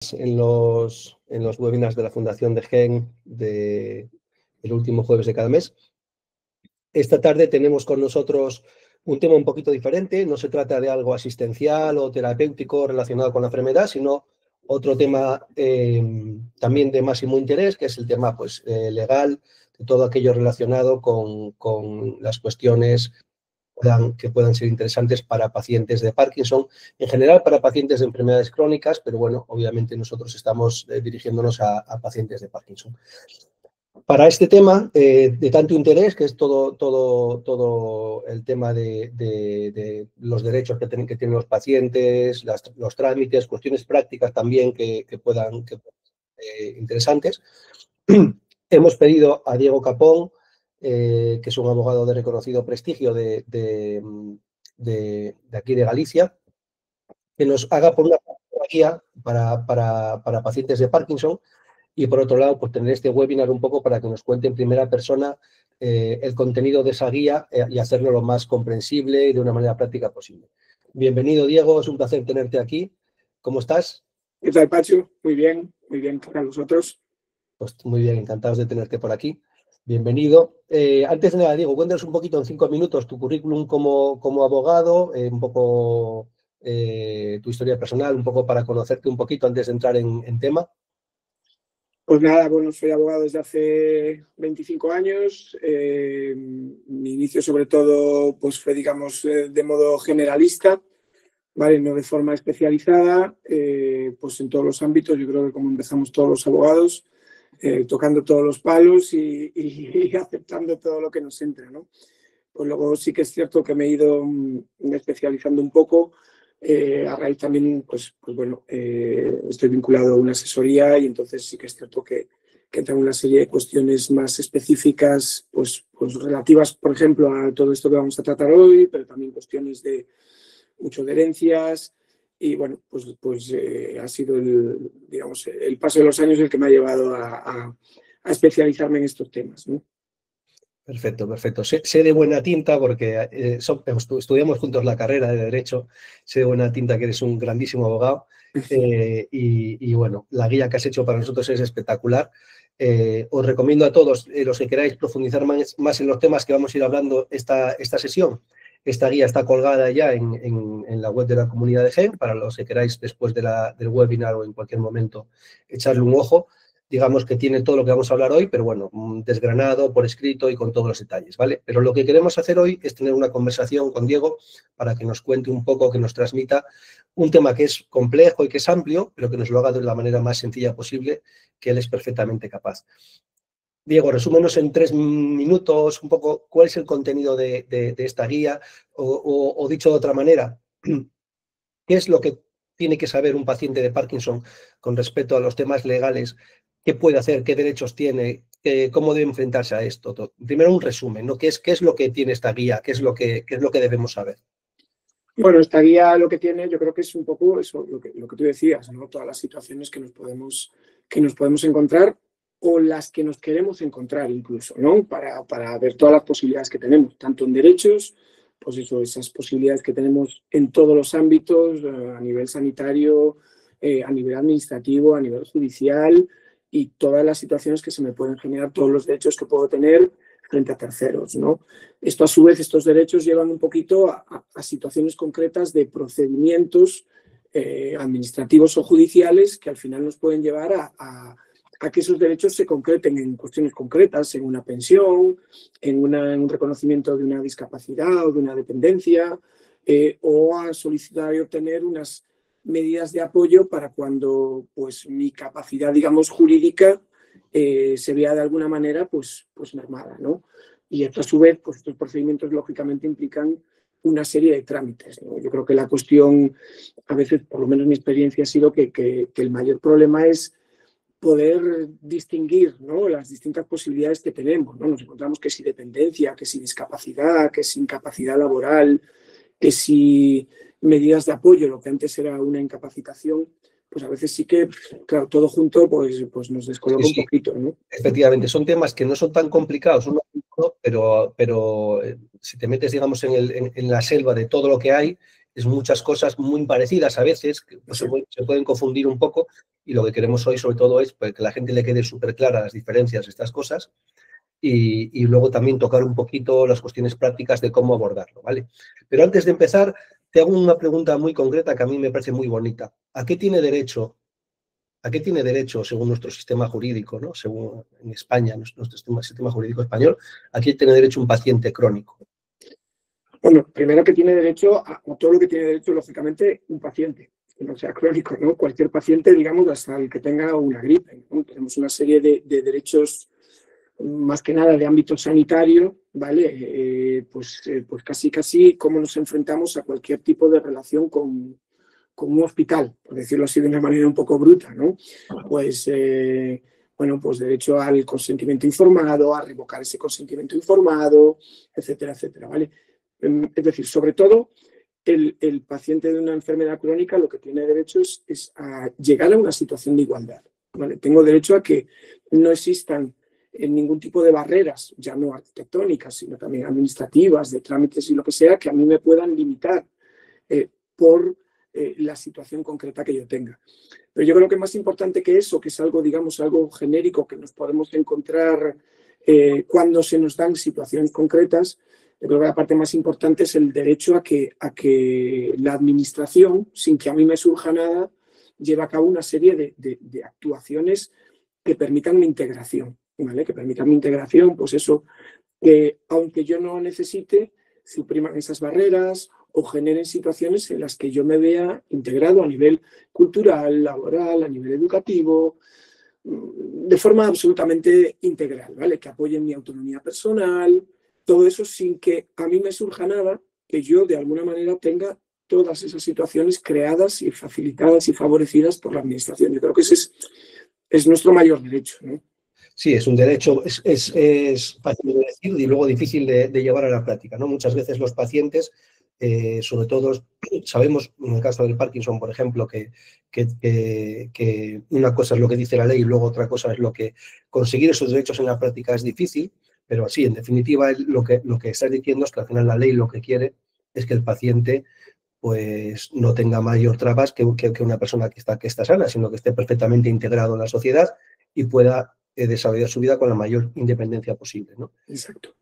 en los webinars de la Fundación de GEN el último jueves de cada mes. Esta tarde tenemos con nosotros un tema un poquito diferente. No se trata de algo asistencial o terapéutico relacionado con la enfermedad, sino otro tema también de máximo interés, que es el tema legal, de todo aquello relacionado con las cuestiones que puedan ser interesantes para pacientes de Parkinson, en general para pacientes de enfermedades crónicas, pero bueno, obviamente nosotros estamos dirigiéndonos a pacientes de Parkinson. Para este tema de tanto interés, que es todo el tema de los derechos que tienen los pacientes, los trámites, cuestiones prácticas también que puedan ser interesantes, hemos pedido a Diego Capón, que es un abogado de reconocido prestigio de aquí de Galicia, que nos haga por una guía para pacientes de Parkinson y por otro lado pues tener este webinar un poco para que nos cuente en primera persona el contenido de esa guía y hacerlo lo más comprensible y de una manera práctica posible. Bienvenido, Diego, es un placer tenerte aquí. ¿Cómo estás? ¿Qué tal, Pacho? Muy bien, ¿qué tal vosotros? Pues muy bien, encantados de tenerte por aquí. Bienvenido. Antes de nada, Diego, cuéntanos un poquito en 5 minutos tu currículum como abogado, un poco tu historia personal, un poco para conocerte un poquito antes de entrar en tema. Pues nada, bueno, soy abogado desde hace 25 años. Mi inicio sobre todo pues fue, digamos, de modo generalista, ¿vale? No de forma especializada, pues en todos los ámbitos. Yo creo que como empezamos todos los abogados, tocando todos los palos y aceptando todo lo que nos entra, ¿no? Pues luego sí que es cierto que me he ido especializando un poco. A raíz también, pues bueno, estoy vinculado a una asesoría y entonces sí que es cierto que entran una serie de cuestiones más específicas, pues relativas, por ejemplo, a todo esto que vamos a tratar hoy, pero también cuestiones de mucho de herencias. Y bueno, pues ha sido digamos, el paso de los años el que me ha llevado a especializarme en estos temas, ¿no? Perfecto, perfecto. Sé de buena tinta porque estudiamos juntos la carrera de Derecho. Sé de buena tinta que eres un grandísimo abogado y bueno, la guía que has hecho para nosotros es espectacular. Os recomiendo a todos los que queráis profundizar más en los temas que vamos a ir hablando esta sesión. Esta guía está colgada ya en la web de la comunidad de GEN para los que queráis después del webinar o en cualquier momento echarle un ojo. Digamos que tiene todo lo que vamos a hablar hoy, pero bueno, desgranado, por escrito y con todos los detalles, ¿vale? Pero lo que queremos hacer hoy es tener una conversación con Diego para que nos cuente un poco, que nos transmita un tema que es complejo y que es amplio, pero que nos lo haga de la manera más sencilla posible, que él es perfectamente capaz. Diego, resúmenos en 3 minutos un poco cuál es el contenido de esta guía o dicho de otra manera, ¿qué es lo que tiene que saber un paciente de Parkinson con respecto a los temas legales? ¿Qué puede hacer? ¿Qué derechos tiene? ¿Cómo debe enfrentarse a esto? Primero un resumen, ¿no? ¿Qué es lo que tiene esta guía? ¿Qué es lo que debemos saber? Bueno, esta guía lo que tiene, yo creo que es un poco eso, lo que tú decías, ¿no? Todas las situaciones que nos podemos encontrar o las que nos queremos encontrar incluso, ¿no? Para ver todas las posibilidades que tenemos, tanto en derechos, pues eso, esas posibilidades que tenemos en todos los ámbitos, a nivel sanitario, a nivel administrativo, a nivel judicial y todas las situaciones que se me pueden generar, todos los derechos que puedo tener frente a terceros, ¿no? Esto, a su vez, estos derechos llevan un poquito a situaciones concretas de procedimientos administrativos o judiciales que al final nos pueden llevar a que esos derechos se concreten en cuestiones concretas, en una pensión, en un reconocimiento de una discapacidad o de una dependencia, o a solicitar y obtener unas medidas de apoyo para cuando pues, mi capacidad, digamos, jurídica se vea de alguna manera pues mermada, ¿no? Y esto a su vez, pues estos procedimientos lógicamente implican una serie de trámites, ¿no? Yo creo que la cuestión, a veces, por lo menos mi experiencia ha sido que el mayor problema es poder distinguir, ¿no? Las distintas posibilidades que tenemos, ¿no? Nos encontramos que si dependencia, que si discapacidad, que si incapacidad laboral, que si medidas de apoyo, lo que antes era una incapacitación, pues a veces sí que, claro, todo junto pues nos descoloca un poquito, ¿no? Efectivamente, son temas que no son tan complicados, pero si te metes, digamos, en la selva de todo lo que hay, es muchas cosas muy parecidas a veces, que pues, se pueden confundir un poco, y lo que queremos hoy sobre todo es pues, que a la gente le quede súper clara las diferencias de estas cosas y luego también tocar un poquito las cuestiones prácticas de cómo abordarlo, ¿vale? Pero antes de empezar, te hago una pregunta muy concreta que a mí me parece muy bonita. ¿A qué tiene derecho, según nuestro sistema jurídico, ¿no? Según en España, nuestro sistema jurídico español, a qué tiene derecho un paciente crónico? Bueno, primero que tiene derecho a todo lo que tiene derecho, lógicamente, un paciente, que no sea crónico, ¿no? Cualquier paciente, digamos, hasta el que tenga una gripe, ¿no? Tenemos una serie de derechos, más que nada de ámbito sanitario, ¿vale? Pues casi cómo nos enfrentamos a cualquier tipo de relación con un hospital, por decirlo así de una manera un poco bruta, ¿no? Pues, bueno, pues derecho al consentimiento informado, a revocar ese consentimiento informado, etcétera, etcétera, ¿vale? Es decir, sobre todo, el paciente de una enfermedad crónica lo que tiene derecho es a llegar a una situación de igualdad, ¿vale? Tengo derecho a que no existan ningún tipo de barreras, ya no arquitectónicas, sino también administrativas, de trámites y lo que sea, que a mí me puedan limitar por la situación concreta que yo tenga. Pero yo creo que más importante que eso, que es algo, digamos, algo genérico que nos podemos encontrar cuando se nos dan situaciones concretas, yo creo que la parte más importante es el derecho a que la administración, sin que a mí me surja nada, lleve a cabo una serie de actuaciones que permitan mi integración, ¿vale? Que permitan mi integración, pues eso, que aunque yo no necesite, supriman esas barreras o generen situaciones en las que yo me vea integrado a nivel cultural, laboral, a nivel educativo, de forma absolutamente integral, ¿vale? Que apoyen mi autonomía personal, todo eso sin que a mí me surja nada, que yo de alguna manera tenga todas esas situaciones creadas y facilitadas y favorecidas por la administración. Yo creo que ese es nuestro mayor derecho, ¿no? Sí, es un derecho, es fácil de decir y luego difícil de llevar a la práctica, ¿no? Muchas veces los pacientes, sobre todo, sabemos en el caso del Parkinson, por ejemplo, que una cosa es lo que dice la ley y luego otra cosa es lo que conseguir esos derechos en la práctica es difícil, pero sí, en definitiva, lo que estás diciendo es que al final la ley lo que quiere es que el paciente pues no tenga mayor trabas que una persona que está sana, sino que esté perfectamente integrado en la sociedad y pueda desarrollar su vida con la mayor independencia posible, ¿no? Exacto.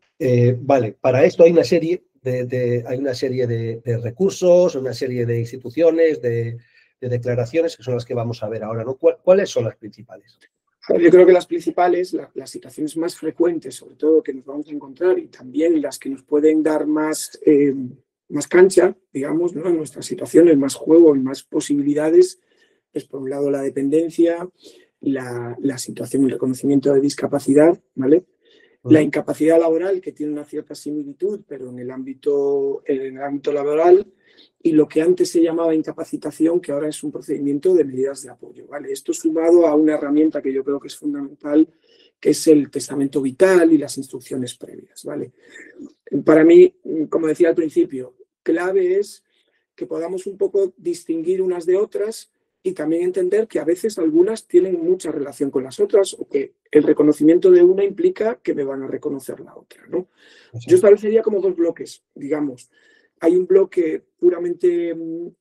Vale, para esto hay una serie de recursos, una serie de instituciones, de declaraciones que son las que vamos a ver ahora, ¿no? ¿Cuáles son las principales? Yo creo que las principales, las situaciones más frecuentes, sobre todo que nos vamos a encontrar, y también las que nos pueden dar más cancha, digamos, ¿no? En nuestras situaciones, más juego y más posibilidades, es por un lado la dependencia, la situación y reconocimiento de discapacidad, ¿vale? La incapacidad laboral, que tiene una cierta similitud, pero en el ámbito laboral, y lo que antes se llamaba incapacitación, que ahora es un procedimiento de medidas de apoyo, ¿vale? Esto sumado a una herramienta que yo creo que es fundamental, que es el testamento vital y las instrucciones previas, ¿vale? Para mí, como decía al principio, clave es que podamos un poco distinguir unas de otras y también entender que a veces algunas tienen mucha relación con las otras o que el reconocimiento de una implica que me van a reconocer la otra, ¿no? Yo establecería como dos bloques, digamos. Hay un bloque puramente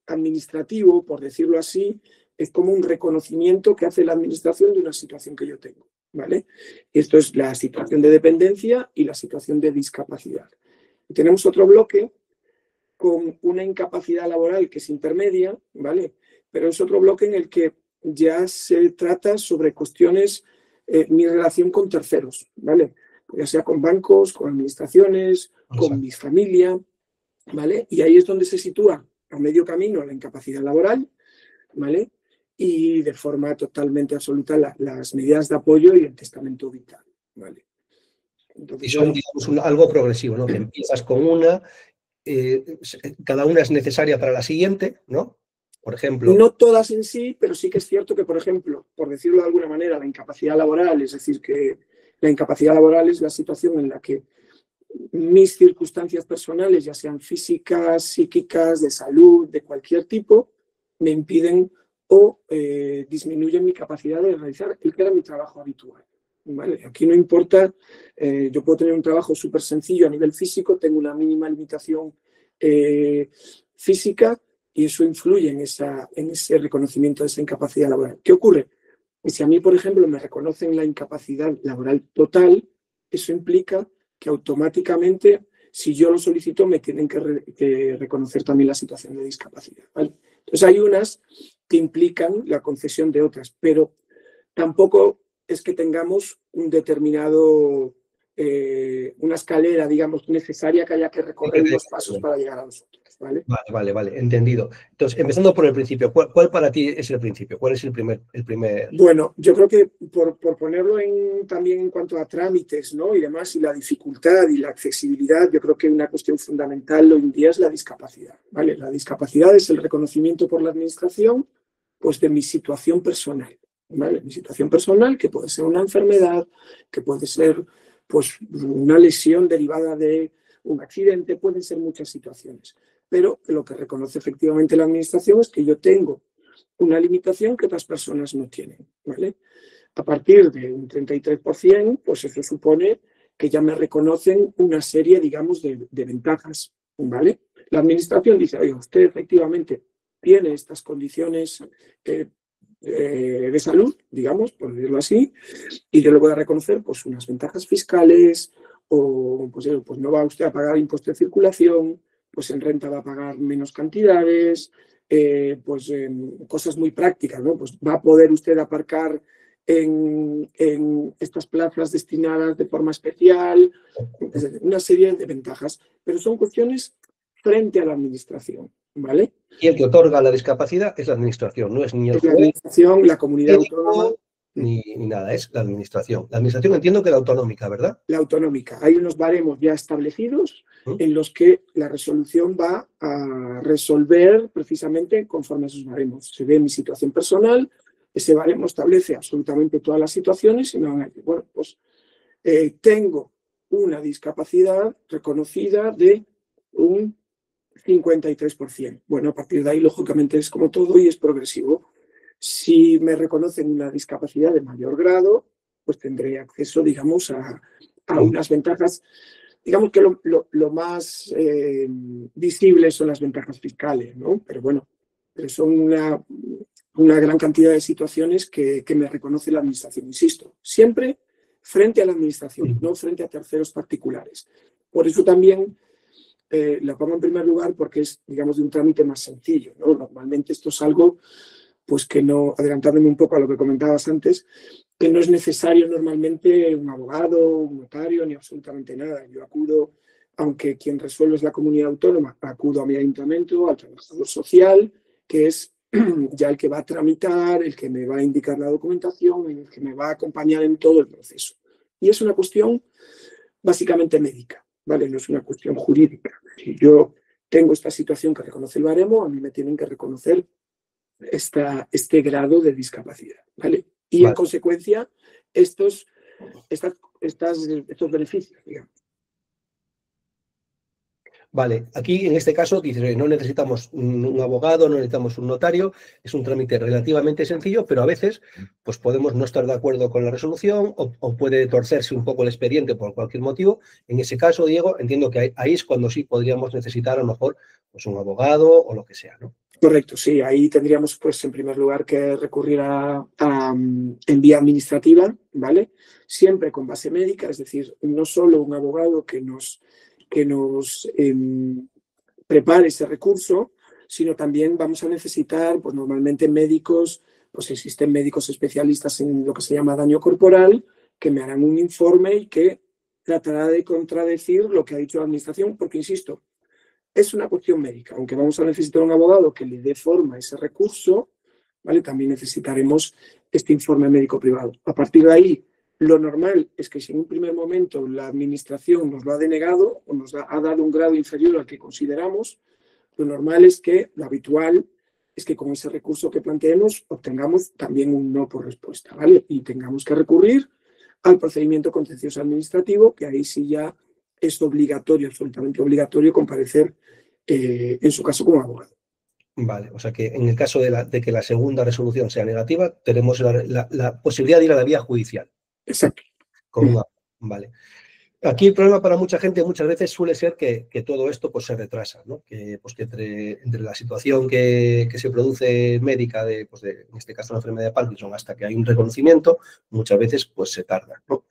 administrativo, por decirlo así, es como un reconocimiento que hace la administración de una situación que yo tengo, ¿vale? Esto es la situación de dependencia y la situación de discapacidad. Y tenemos otro bloque con una incapacidad laboral que es intermedia, ¿vale? Pero es otro bloque en el que ya se trata sobre cuestiones, mi relación con terceros, ¿vale? Ya sea con bancos, con administraciones, con mi familia, ¿vale? Y ahí es donde se sitúa a medio camino la incapacidad laboral, ¿vale? Y de forma totalmente absoluta las medidas de apoyo y el testamento vital, ¿vale? Entonces, y son, digamos, algo progresivo, ¿no? Que empiezas con una, cada una es necesaria para la siguiente, ¿no? Por ejemplo. No todas en sí, pero sí que es cierto que, por ejemplo, por decirlo de alguna manera, la incapacidad laboral, es decir, que la incapacidad laboral es la situación en la que mis circunstancias personales, ya sean físicas, psíquicas, de salud, de cualquier tipo, me impiden o disminuyen mi capacidad de realizar el que era mi trabajo habitual. ¿Vale? Aquí no importa, yo puedo tener un trabajo súper sencillo a nivel físico, tengo una mínima limitación física, y eso influye en ese reconocimiento de esa incapacidad laboral. ¿Qué ocurre? Que si a mí, por ejemplo, me reconocen la incapacidad laboral total, eso implica que automáticamente, si yo lo solicito, me tienen que reconocer también la situación de discapacidad, ¿vale? Entonces hay unas que implican la concesión de otras, pero tampoco es que tengamos un determinado, una escalera, digamos, necesaria que haya que recorrer unos pasos para llegar a los otros, ¿vale? Vale, entendido. Entonces, empezando por el principio, ¿cuál para ti es el principio? ¿Cuál es el primer? Bueno, yo creo que por ponerlo también en cuanto a trámites, ¿no? Y demás, y la dificultad y la accesibilidad, yo creo que una cuestión fundamental hoy en día es la discapacidad, ¿vale? La discapacidad es el reconocimiento por la administración, pues, de mi situación personal, ¿vale? Mi situación personal, que puede ser una enfermedad, que puede ser, pues, una lesión derivada de un accidente, pueden ser muchas situaciones. Pero lo que reconoce efectivamente la administración es que yo tengo una limitación que otras personas no tienen, ¿vale? A partir de un 33%, pues eso supone que ya me reconocen una serie, digamos, de ventajas, ¿vale? La administración dice, oye, usted efectivamente tiene estas condiciones de salud, digamos, por decirlo así, y yo le voy a reconocer, pues, unas ventajas fiscales, o pues no va usted a pagar impuesto de circulación, pues en renta va a pagar menos cantidades, cosas muy prácticas, ¿no? Pues va a poder usted aparcar en estas plazas destinadas de forma especial, es decir, una serie de ventajas, pero son cuestiones frente a la administración, ¿vale? Y el que otorga la discapacidad es la administración, no es ni el Es la juez, administración, la comunidad autónoma. ni nada, es la administración. La administración entiendo que la autonómica, ¿verdad? La autonómica. Hay unos baremos ya establecidos en los que la resolución va a resolver precisamente conforme a esos baremos. Se ve mi situación personal, ese baremo establece absolutamente todas las situaciones y me van a decir, bueno, pues tengo una discapacidad reconocida de un 53%. Bueno, a partir de ahí, lógicamente, es como todo y es progresivo. Si me reconocen una discapacidad de mayor grado, pues tendré acceso, digamos, a unas ventajas. Digamos que lo más visible son las ventajas fiscales, ¿no? Pero bueno, son una gran cantidad de situaciones que me reconoce la administración, insisto, siempre frente a la administración, no frente a terceros particulares. Por eso también la pongo en primer lugar porque es, digamos, de un trámite más sencillo, ¿no? Normalmente esto es algo, pues que no, adelantándome un poco a lo que comentabas antes, que no es necesario normalmente un abogado, un notario, ni absolutamente nada. Yo acudo, aunque quien resuelve es la comunidad autónoma, acudo a mi ayuntamiento, al trabajador social, que es ya el que va a tramitar, el que me va a indicar la documentación, el que me va a acompañar en todo el proceso. Y es una cuestión básicamente médica, ¿vale? No es una cuestión jurídica. Si yo tengo esta situación que reconoce el baremo, a mí me tienen que reconocer este grado de discapacidad, ¿vale? Y en consecuencia, estos beneficios, digamos. Vale, aquí en este caso dices, no necesitamos un abogado, no necesitamos un notario, es un trámite relativamente sencillo, pero a veces pues podemos no estar de acuerdo con la resolución o puede torcerse un poco el expediente por cualquier motivo. En ese caso, Diego, entiendo que ahí es cuando sí podríamos necesitar a lo mejor pues un abogado o lo que sea, ¿no? Correcto, sí, ahí tendríamos pues en primer lugar que recurrir en vía administrativa, ¿vale? Siempre con base médica, es decir, no solo un abogado que nos prepare ese recurso, sino también vamos a necesitar, pues normalmente médicos, pues existen médicos especialistas en lo que se llama daño corporal, que me harán un informe y que tratará de contradecir lo que ha dicho la administración, porque insisto, es una cuestión médica. Aunque vamos a necesitar un abogado que le dé forma a ese recurso, ¿vale? También necesitaremos este informe médico privado. A partir de ahí, lo normal es que si en un primer momento la administración nos lo ha denegado o nos ha dado un grado inferior al que consideramos, lo normal es que, lo habitual, es que con ese recurso que planteemos obtengamos también un no por respuesta, ¿vale? Y tengamos que recurrir al procedimiento contencioso administrativo, que ahí sí ya es obligatorio, absolutamente obligatorio, comparecer en su caso como abogado. Vale, o sea que en el caso de que la segunda resolución sea negativa, tenemos la posibilidad de ir a la vía judicial. Exacto. Vale. Aquí el problema para mucha gente muchas veces suele ser que todo esto pues, se retrasa, ¿no? Que entre la situación que se produce médica, pues en este caso la enfermedad de Parkinson, hasta que hay un reconocimiento, muchas veces pues, se tarda, ¿no?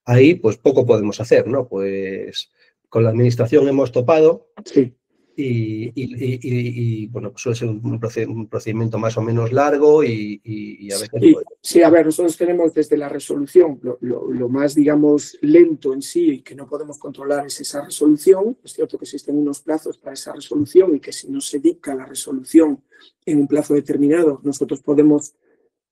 Ahí pues poco podemos hacer, ¿no? Pues con la administración hemos topado. Sí. Bueno, pues suele ser un procedimiento más o menos largo y a veces... Sí, sí, a ver, nosotros tenemos desde la resolución, lo más, digamos, lento en sí y que no podemos controlar es esa resolución. Es cierto que existen unos plazos para esa resolución y que si no se dicta la resolución en un plazo determinado, nosotros podemos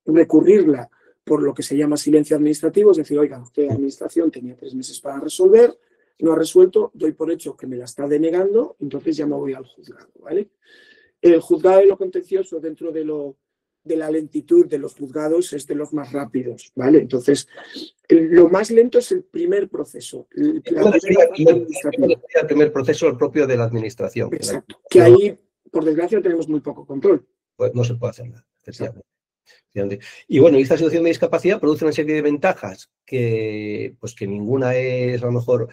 recurrirla por lo que se llama silencio administrativo, es decir, oiga, usted, administración, tenía 3 meses para resolver, no ha resuelto, doy por hecho que me la está denegando, entonces ya me voy al juzgado, ¿vale? El juzgado de lo contencioso dentro de la lentitud de los juzgados es de los más rápidos, ¿vale? Entonces, lo más lento es el primer proceso. El primer proceso, el propio de la administración. Exacto, que ahí, por desgracia, tenemos muy poco control. Pues no se puede hacer nada, efectivamente. Y bueno, esta situación de discapacidad produce una serie de ventajas que ninguna es a lo mejor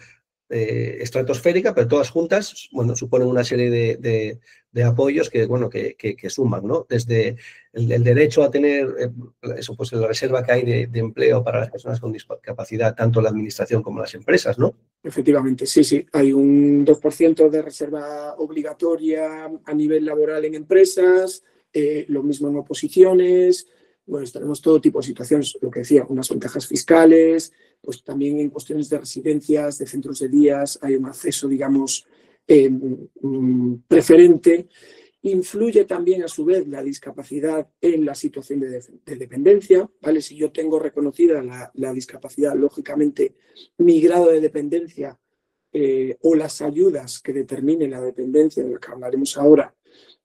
estratosférica, pero todas juntas, bueno, suponen una serie de apoyos que, bueno, que suman, ¿no? Desde el derecho a tener eso, pues la reserva que hay de empleo para las personas con discapacidad, tanto la administración como las empresas, ¿no? Efectivamente, sí, sí. Hay un 2% de reserva obligatoria a nivel laboral en empresas, lo mismo en oposiciones. Bueno, tenemos todo tipo de situaciones, lo que decía, unas ventajas fiscales, pues también en cuestiones de residencias, de centros de días, hay un acceso, digamos, preferente. Influye también, a su vez, la discapacidad en la situación de dependencia, ¿vale? Si yo tengo reconocida la discapacidad, lógicamente, mi grado de dependencia o las ayudas que determinen la dependencia, de la que hablaremos ahora,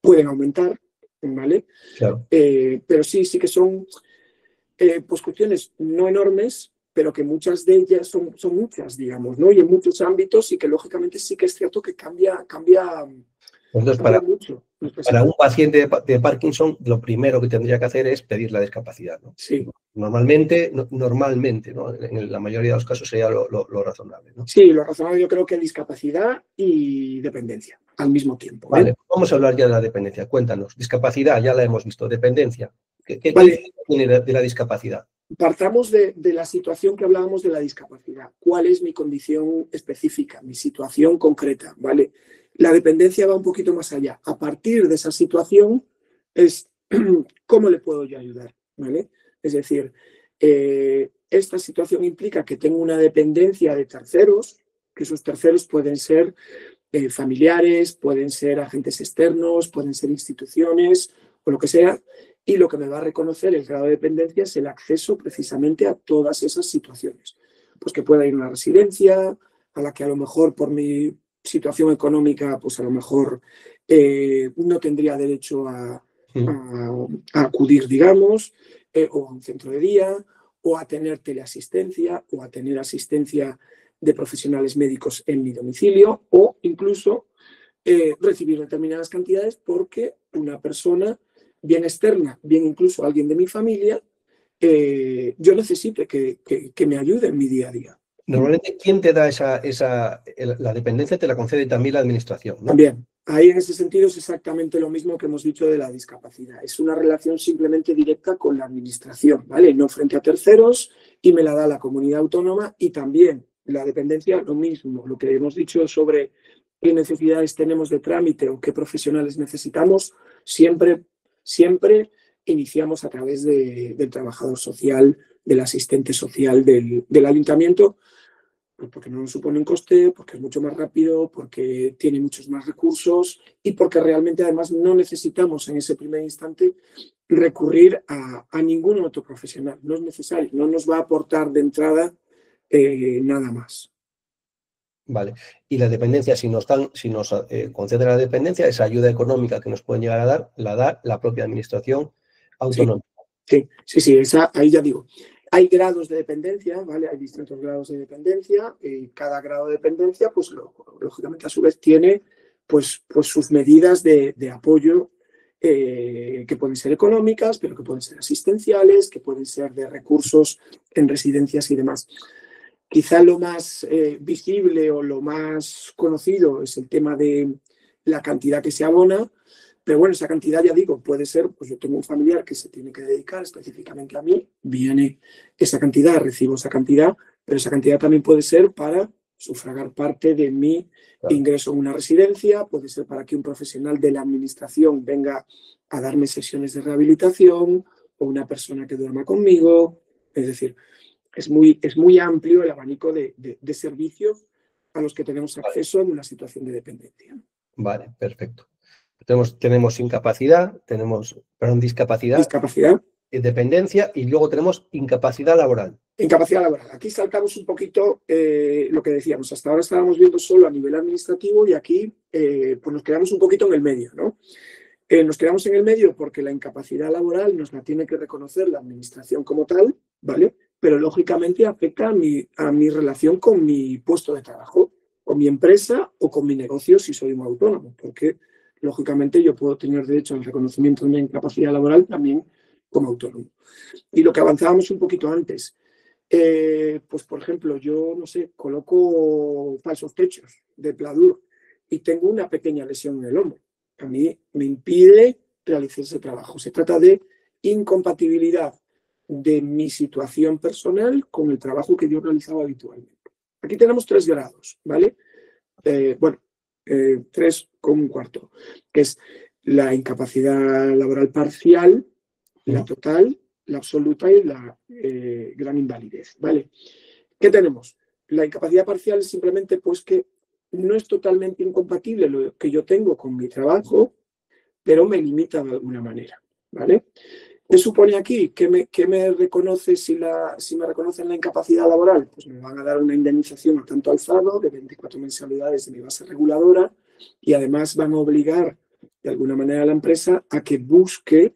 pueden aumentar, ¿vale? Claro. Pero sí que son pues cuestiones no enormes, pero que muchas de ellas son muchas, digamos, ¿no? Y en muchos ámbitos y que lógicamente sí que es cierto que cambia entonces, mucho. Para un paciente de Parkinson, lo primero que tendría que hacer es pedir la discapacidad, ¿no? Sí. Normalmente, ¿no? En la mayoría de los casos sería lo razonable, ¿no? Sí, lo razonable yo creo que discapacidad y dependencia al mismo tiempo. Vale, vamos a hablar ya de la dependencia. Cuéntanos, discapacidad, ya la hemos visto, dependencia. ¿Qué tiene de la discapacidad? Partamos de la situación que hablábamos de la discapacidad. ¿Cuál es mi condición específica, mi situación concreta? ¿Vale? La dependencia va un poquito más allá. A partir de esa situación es cómo le puedo yo ayudar, ¿vale? Es decir, esta situación implica que tengo una dependencia de terceros, que esos terceros pueden ser familiares, pueden ser agentes externos, pueden ser instituciones o lo que sea, y lo que me va a reconocer el grado de dependencia es el acceso precisamente a todas esas situaciones. Pues que pueda ir a una residencia, a la que a lo mejor por mi situación económica, pues a lo mejor no tendría derecho a acudir, digamos, o a un centro de día, o a tener teleasistencia, o a tener asistencia de profesionales médicos en mi domicilio, o incluso recibir determinadas cantidades porque una persona, bien externa, bien incluso alguien de mi familia, yo necesite que me ayude en mi día a día. Normalmente, ¿quién te da la dependencia? Te la concede también la administración, ¿no? También. Ahí en ese sentido es exactamente lo mismo que hemos dicho de la discapacidad. Es una relación simplemente directa con la administración, ¿vale? No frente a terceros, y me la da la comunidad autónoma. Y también la dependencia, lo mismo, lo que hemos dicho sobre qué necesidades tenemos de trámite o qué profesionales necesitamos, siempre iniciamos a través del trabajador social, del asistente social del ayuntamiento, pues porque no nos supone un coste, porque es mucho más rápido, porque tiene muchos más recursos y porque realmente además no necesitamos en ese primer instante recurrir a ningún otro profesional. No es necesario, no nos va a aportar de entrada nada más. Vale. Y la dependencia, si nos conceden la dependencia, esa ayuda económica que nos pueden llegar a dar, la da la propia administración autonómica. Sí, ahí ya digo. Hay grados de dependencia, ¿vale? Hay distintos grados de dependencia. Cada grado de dependencia, pues lógicamente a su vez tiene pues sus medidas de apoyo que pueden ser económicas, pero que pueden ser asistenciales, que pueden ser de recursos en residencias y demás. Quizá lo más visible o lo más conocido es el tema de la cantidad que se abona, pero bueno, esa cantidad, ya digo, puede ser, pues yo tengo un familiar que se tiene que dedicar específicamente a mí, viene esa cantidad, recibo esa cantidad, pero esa cantidad también puede ser para sufragar parte de mi ingreso en una residencia, puede ser para que un profesional de la administración venga a darme sesiones de rehabilitación o una persona que duerma conmigo. Es decir, es muy amplio el abanico de servicios a los que tenemos acceso en una situación de dependencia. Vale, perfecto. Tenemos incapacidad, discapacidad, Discapacidad. dependencia y luego tenemos incapacidad laboral. Incapacidad laboral. Aquí saltamos un poquito lo que decíamos. Hasta ahora estábamos viendo solo a nivel administrativo y aquí pues nos quedamos un poquito en el medio, ¿no? Nos quedamos en el medio porque la incapacidad laboral nos la tiene que reconocer la administración como tal, ¿vale? Pero lógicamente afecta a mi relación con mi puesto de trabajo, con mi empresa o con mi negocio si soy un autónomo, porque lógicamente yo puedo tener derecho al reconocimiento de una incapacidad laboral también como autónomo. Y lo que avanzábamos un poquito antes, pues por ejemplo, yo, no sé, coloco falsos techos de pladur y tengo una pequeña lesión en el hombro. A mí me impide realizar ese trabajo. Se trata de incompatibilidad de mi situación personal con el trabajo que yo realizaba habitualmente. Aquí tenemos 3 grados, ¿vale? 3,25, que es la incapacidad laboral parcial, la total, la absoluta y la gran invalidez, ¿vale? ¿Qué tenemos? La incapacidad parcial es simplemente pues que no es totalmente incompatible lo que yo tengo con mi trabajo, pero me limita de alguna manera, ¿vale? ¿Qué supone aquí? ¿Qué me reconoce si me reconocen la incapacidad laboral? Pues me van a dar una indemnización a tanto alzado de 24 mensualidades de mi base reguladora y además van a obligar de alguna manera a la empresa a que busque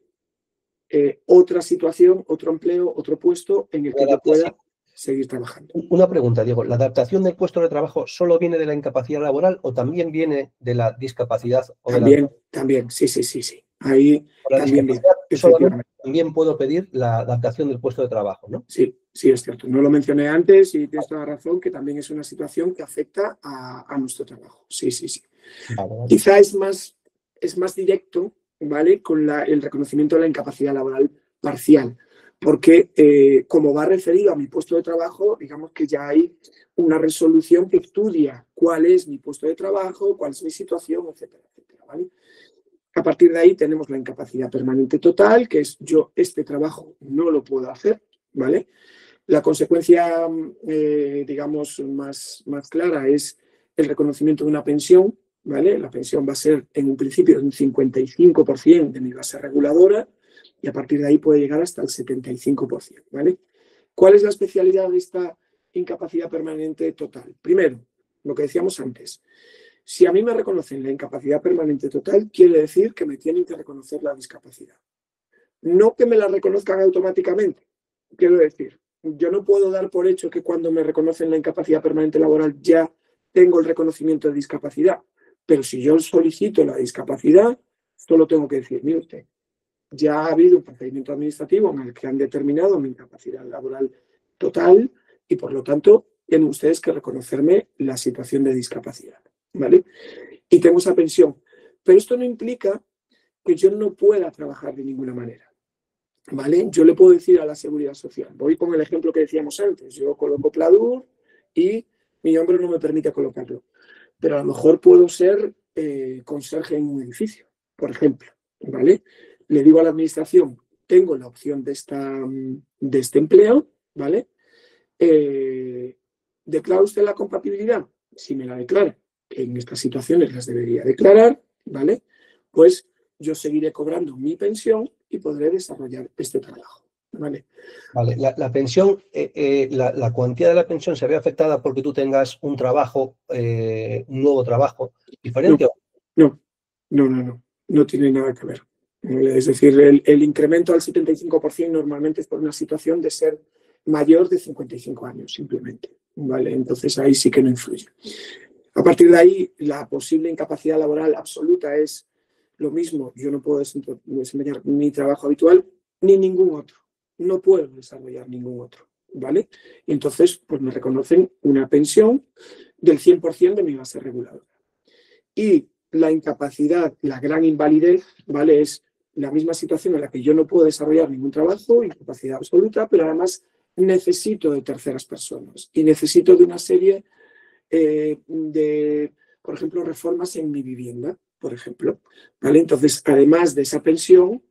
otra situación, otro empleo, otro puesto en el que yo pueda seguir trabajando. Una pregunta, Diego. ¿La adaptación del puesto de trabajo solo viene de la incapacidad laboral o también viene de la discapacidad? También, sí. Ahí también viene, efectivamente. También puedo pedir la adaptación del puesto de trabajo, ¿no? Sí, es cierto. No lo mencioné antes y tienes toda la razón, que también es una situación que afecta a nuestro trabajo. Sí. Vale. Quizá es más directo, ¿vale? Con el reconocimiento de la incapacidad laboral parcial, porque como va referido a mi puesto de trabajo, digamos que ya hay una resolución que estudia cuál es mi puesto de trabajo, cuál es mi situación, etcétera, ¿vale? A partir de ahí tenemos la incapacidad permanente total, que es yo este trabajo no lo puedo hacer, ¿vale? La consecuencia, digamos, más clara es el reconocimiento de una pensión, ¿vale? La pensión va a ser en un principio de un 55% de mi base reguladora y a partir de ahí puede llegar hasta el 75%, ¿vale? ¿Cuál es la especialidad de esta incapacidad permanente total? Primero, lo que decíamos antes, si a mí me reconocen la incapacidad permanente total, quiere decir que me tienen que reconocer la discapacidad. No que me la reconozcan automáticamente. Quiero decir, yo no puedo dar por hecho que cuando me reconocen la incapacidad permanente laboral ya tengo el reconocimiento de discapacidad. Pero si yo solicito la discapacidad, solo tengo que decir, mire usted, ya ha habido un procedimiento administrativo en el que han determinado mi incapacidad laboral total y por lo tanto tienen ustedes que reconocerme la situación de discapacidad, ¿vale? Y tengo esa pensión. Pero esto no implica que yo no pueda trabajar de ninguna manera, ¿vale? Yo le puedo decir a la Seguridad Social, voy con el ejemplo que decíamos antes, yo coloco pladur y mi hombro no me permite colocarlo, pero a lo mejor puedo ser conserje en un edificio, por ejemplo, ¿vale? Le digo a la administración, tengo la opción de este empleo, ¿vale? ¿Declara usted la compatibilidad? Si me la declara, que en estas situaciones las debería declarar, ¿vale? Pues yo seguiré cobrando mi pensión y podré desarrollar este trabajo, ¿vale? Vale, la pensión, la cuantía de la pensión se ve afectada porque tú tengas un trabajo, un nuevo trabajo diferente. No tiene nada que ver. Es decir, el incremento al 75% normalmente es por una situación de ser mayor de 55 años, simplemente, ¿vale? Entonces ahí sí que no influye. A partir de ahí, la posible incapacidad laboral absoluta es lo mismo. Yo no puedo desempeñar mi trabajo habitual ni ningún otro. No puedo desarrollar ningún otro, ¿vale? Y entonces, pues me reconocen una pensión del 100% de mi base reguladora. Y la incapacidad, la gran invalidez, ¿vale? Es la misma situación en la que yo no puedo desarrollar ningún trabajo, incapacidad absoluta, pero además necesito de terceras personas y necesito de una serie de, por ejemplo, reformas en mi vivienda, por ejemplo, ¿vale? Entonces, además de esa pensión,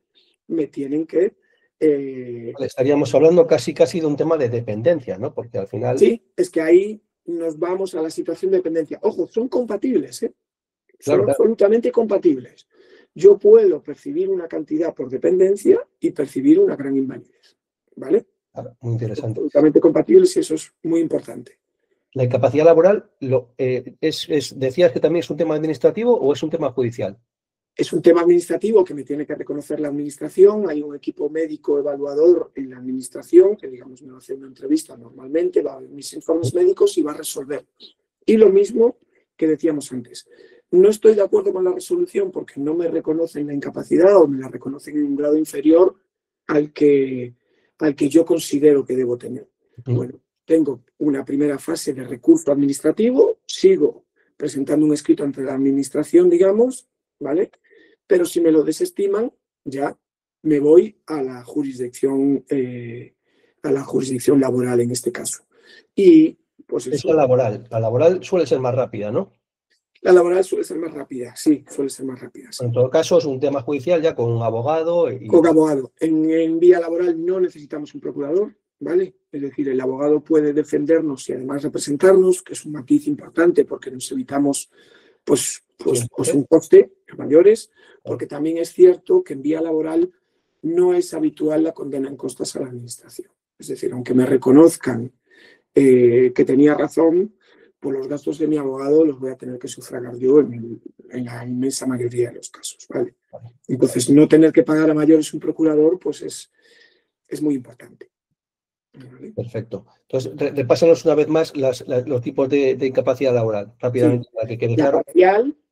me tienen que... Estaríamos hablando casi de un tema de dependencia, ¿no? Porque al final... Sí, es que ahí nos vamos a la situación de dependencia. Ojo, son compatibles, ¿eh? Son Claro. absolutamente compatibles. Yo puedo percibir una cantidad por dependencia y percibir una gran invalidez, ¿vale? Claro, muy interesante. Absolutamente compatibles y eso es muy importante. ¿La incapacidad laboral decías que también es un tema administrativo o es un tema judicial? Es un tema administrativo que me tiene que reconocer la administración. Hay un equipo médico evaluador en la administración que, digamos, me va a hacer una entrevista normalmente, va a ver mis informes médicos y va a resolver. Y lo mismo que decíamos antes. No estoy de acuerdo con la resolución porque no me reconocen la incapacidad o me la reconocen en un grado inferior al que yo considero que debo tener. Bueno, tengo una primera fase de recurso administrativo, sigo presentando un escrito ante la administración, digamos, ¿vale? Pero si me lo desestiman, ya me voy a la jurisdicción laboral en este caso. Y pues eso. Es la laboral suele ser más rápida, ¿no? La laboral suele ser más rápida, sí, suele ser más rápida. Sí. En todo caso, es un tema judicial ya con un abogado. Con abogado. En vía laboral no necesitamos un procurador, ¿vale? Es decir, el abogado puede defendernos y además representarnos, que es un matiz importante porque nos evitamos pues un coste a mayores, porque también es cierto que en vía laboral no es habitual la condena en costas a la administración. Es decir, aunque me reconozcan que tenía razón, pues los gastos de mi abogado los voy a tener que sufragar yo en la inmensa mayoría de los casos, ¿vale? Entonces, no tener que pagar a mayores un procurador, pues es muy importante. ¿Vale? Perfecto. Entonces, repásanos una vez más los tipos de incapacidad laboral, rápidamente, Sí. para que quede claro.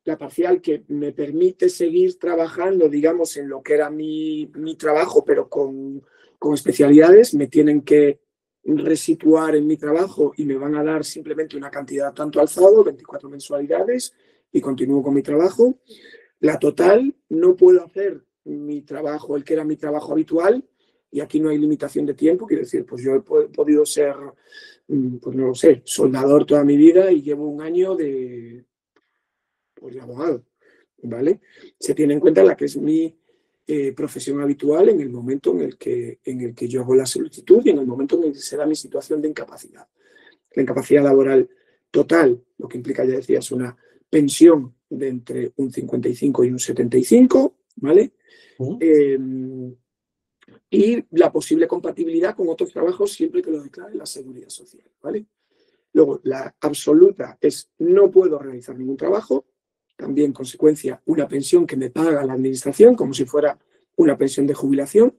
La parcial que me permite seguir trabajando, digamos, en lo que era mi trabajo, pero con especialidades, me tienen que resituar en mi trabajo y me van a dar simplemente una cantidad tanto alzado, 24 mensualidades, y continúo con mi trabajo. La total, no puedo hacer mi trabajo, el que era mi trabajo habitual, y aquí no hay limitación de tiempo, quiero decir, pues yo he podido ser, pues no lo sé, soldador toda mi vida y llevo un año de abogado, ¿vale? Se tiene en cuenta la que es mi profesión habitual en el momento en el que yo hago la solicitud y en el momento en el que se da mi situación de incapacidad. La incapacidad laboral total, lo que implica, ya decías, una pensión de entre un 55 y un 75, ¿vale? Y la posible compatibilidad con otros trabajos siempre que lo declare la Seguridad Social, ¿vale? Luego, la absoluta es no puedo realizar ningún trabajo, también consecuencia una pensión que me paga la administración como si fuera una pensión de jubilación,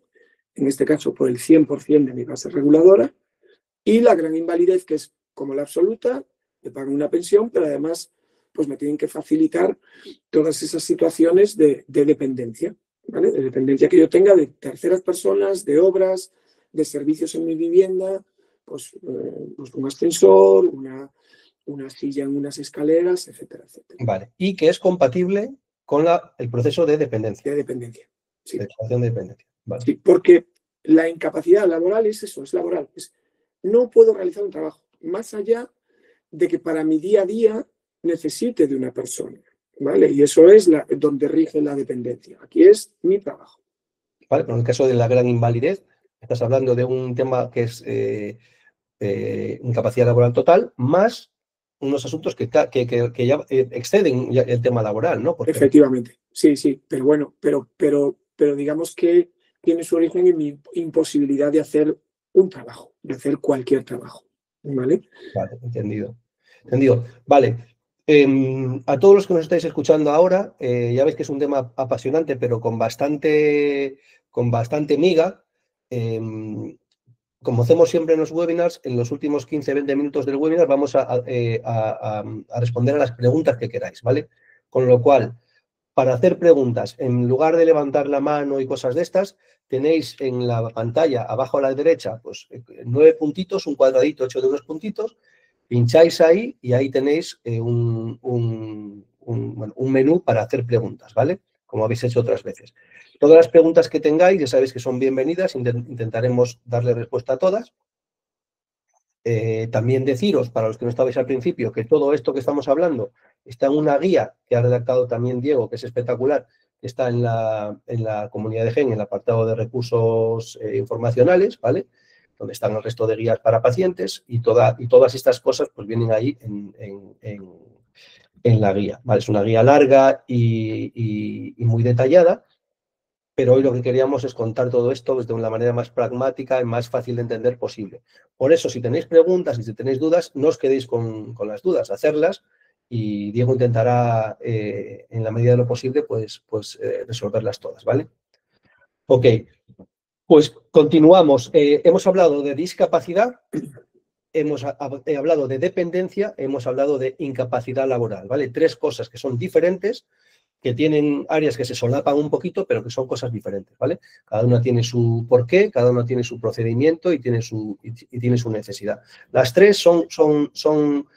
en este caso por el 100% de mi base reguladora, y la gran invalidez que es como la absoluta, me pagan una pensión, pero además pues me tienen que facilitar todas esas situaciones de dependencia, ¿vale? De dependencia que yo tenga de terceras personas, de obras, de servicios en mi vivienda, pues un ascensor, una silla en unas escaleras, etcétera, etcétera. Vale, y que es compatible con el proceso de dependencia. De dependencia, sí. De dependencia. Vale. Sí, porque la incapacidad laboral es eso, es laboral. No puedo realizar un trabajo, más allá de que para mi día a día necesite de una persona, ¿vale? Y eso es donde rige la dependencia. Aquí es mi trabajo. Vale, pero en el caso de la gran invalidez, estás hablando de un tema que es incapacidad laboral total, más unos asuntos que ya exceden el tema laboral, ¿no? Porque... Efectivamente, sí, pero bueno, pero digamos que tiene su origen en mi imposibilidad de hacer un trabajo, de hacer cualquier trabajo, ¿vale? Vale, entendido. Vale. A todos los que nos estáis escuchando ahora, ya veis que es un tema apasionante, pero con bastante miga. Como hacemos siempre en los webinars, en los últimos 15-20 minutos del webinar vamos a responder a las preguntas que queráis, ¿vale? Con lo cual, para hacer preguntas, en lugar de levantar la mano y cosas de estas, tenéis en la pantalla, abajo a la derecha, pues 9 puntitos, un cuadradito hecho de unos puntitos, pincháis ahí y ahí tenéis un menú para hacer preguntas, ¿vale? Como habéis hecho otras veces. Todas las preguntas que tengáis, ya sabéis que son bienvenidas, intentaremos darle respuesta a todas. También deciros, para los que no estabais al principio, que todo esto que estamos hablando está en una guía que ha redactado también Diego, que es espectacular, que está en la comunidad de GEN, en el apartado de recursos informacionales, ¿vale? Donde están el resto de guías para pacientes y todas estas cosas pues vienen ahí en la guía, ¿vale? Es una guía larga y muy detallada, pero hoy lo que queríamos es contar todo esto de la manera más pragmática y más fácil de entender posible. Por eso, si tenéis preguntas y si tenéis dudas, no os quedéis con las dudas, hacerlas y Diego intentará, en la medida de lo posible, pues resolverlas todas, ¿vale? Ok, pues continuamos. Hemos hablado de discapacidad, hemos hablado de dependencia, hemos hablado de incapacidad laboral, ¿vale? 3 cosas que son diferentes, que tienen áreas que se solapan un poquito, pero que son cosas diferentes, ¿vale? Cada una tiene su porqué, cada una tiene su procedimiento y tiene su necesidad. Las 3 son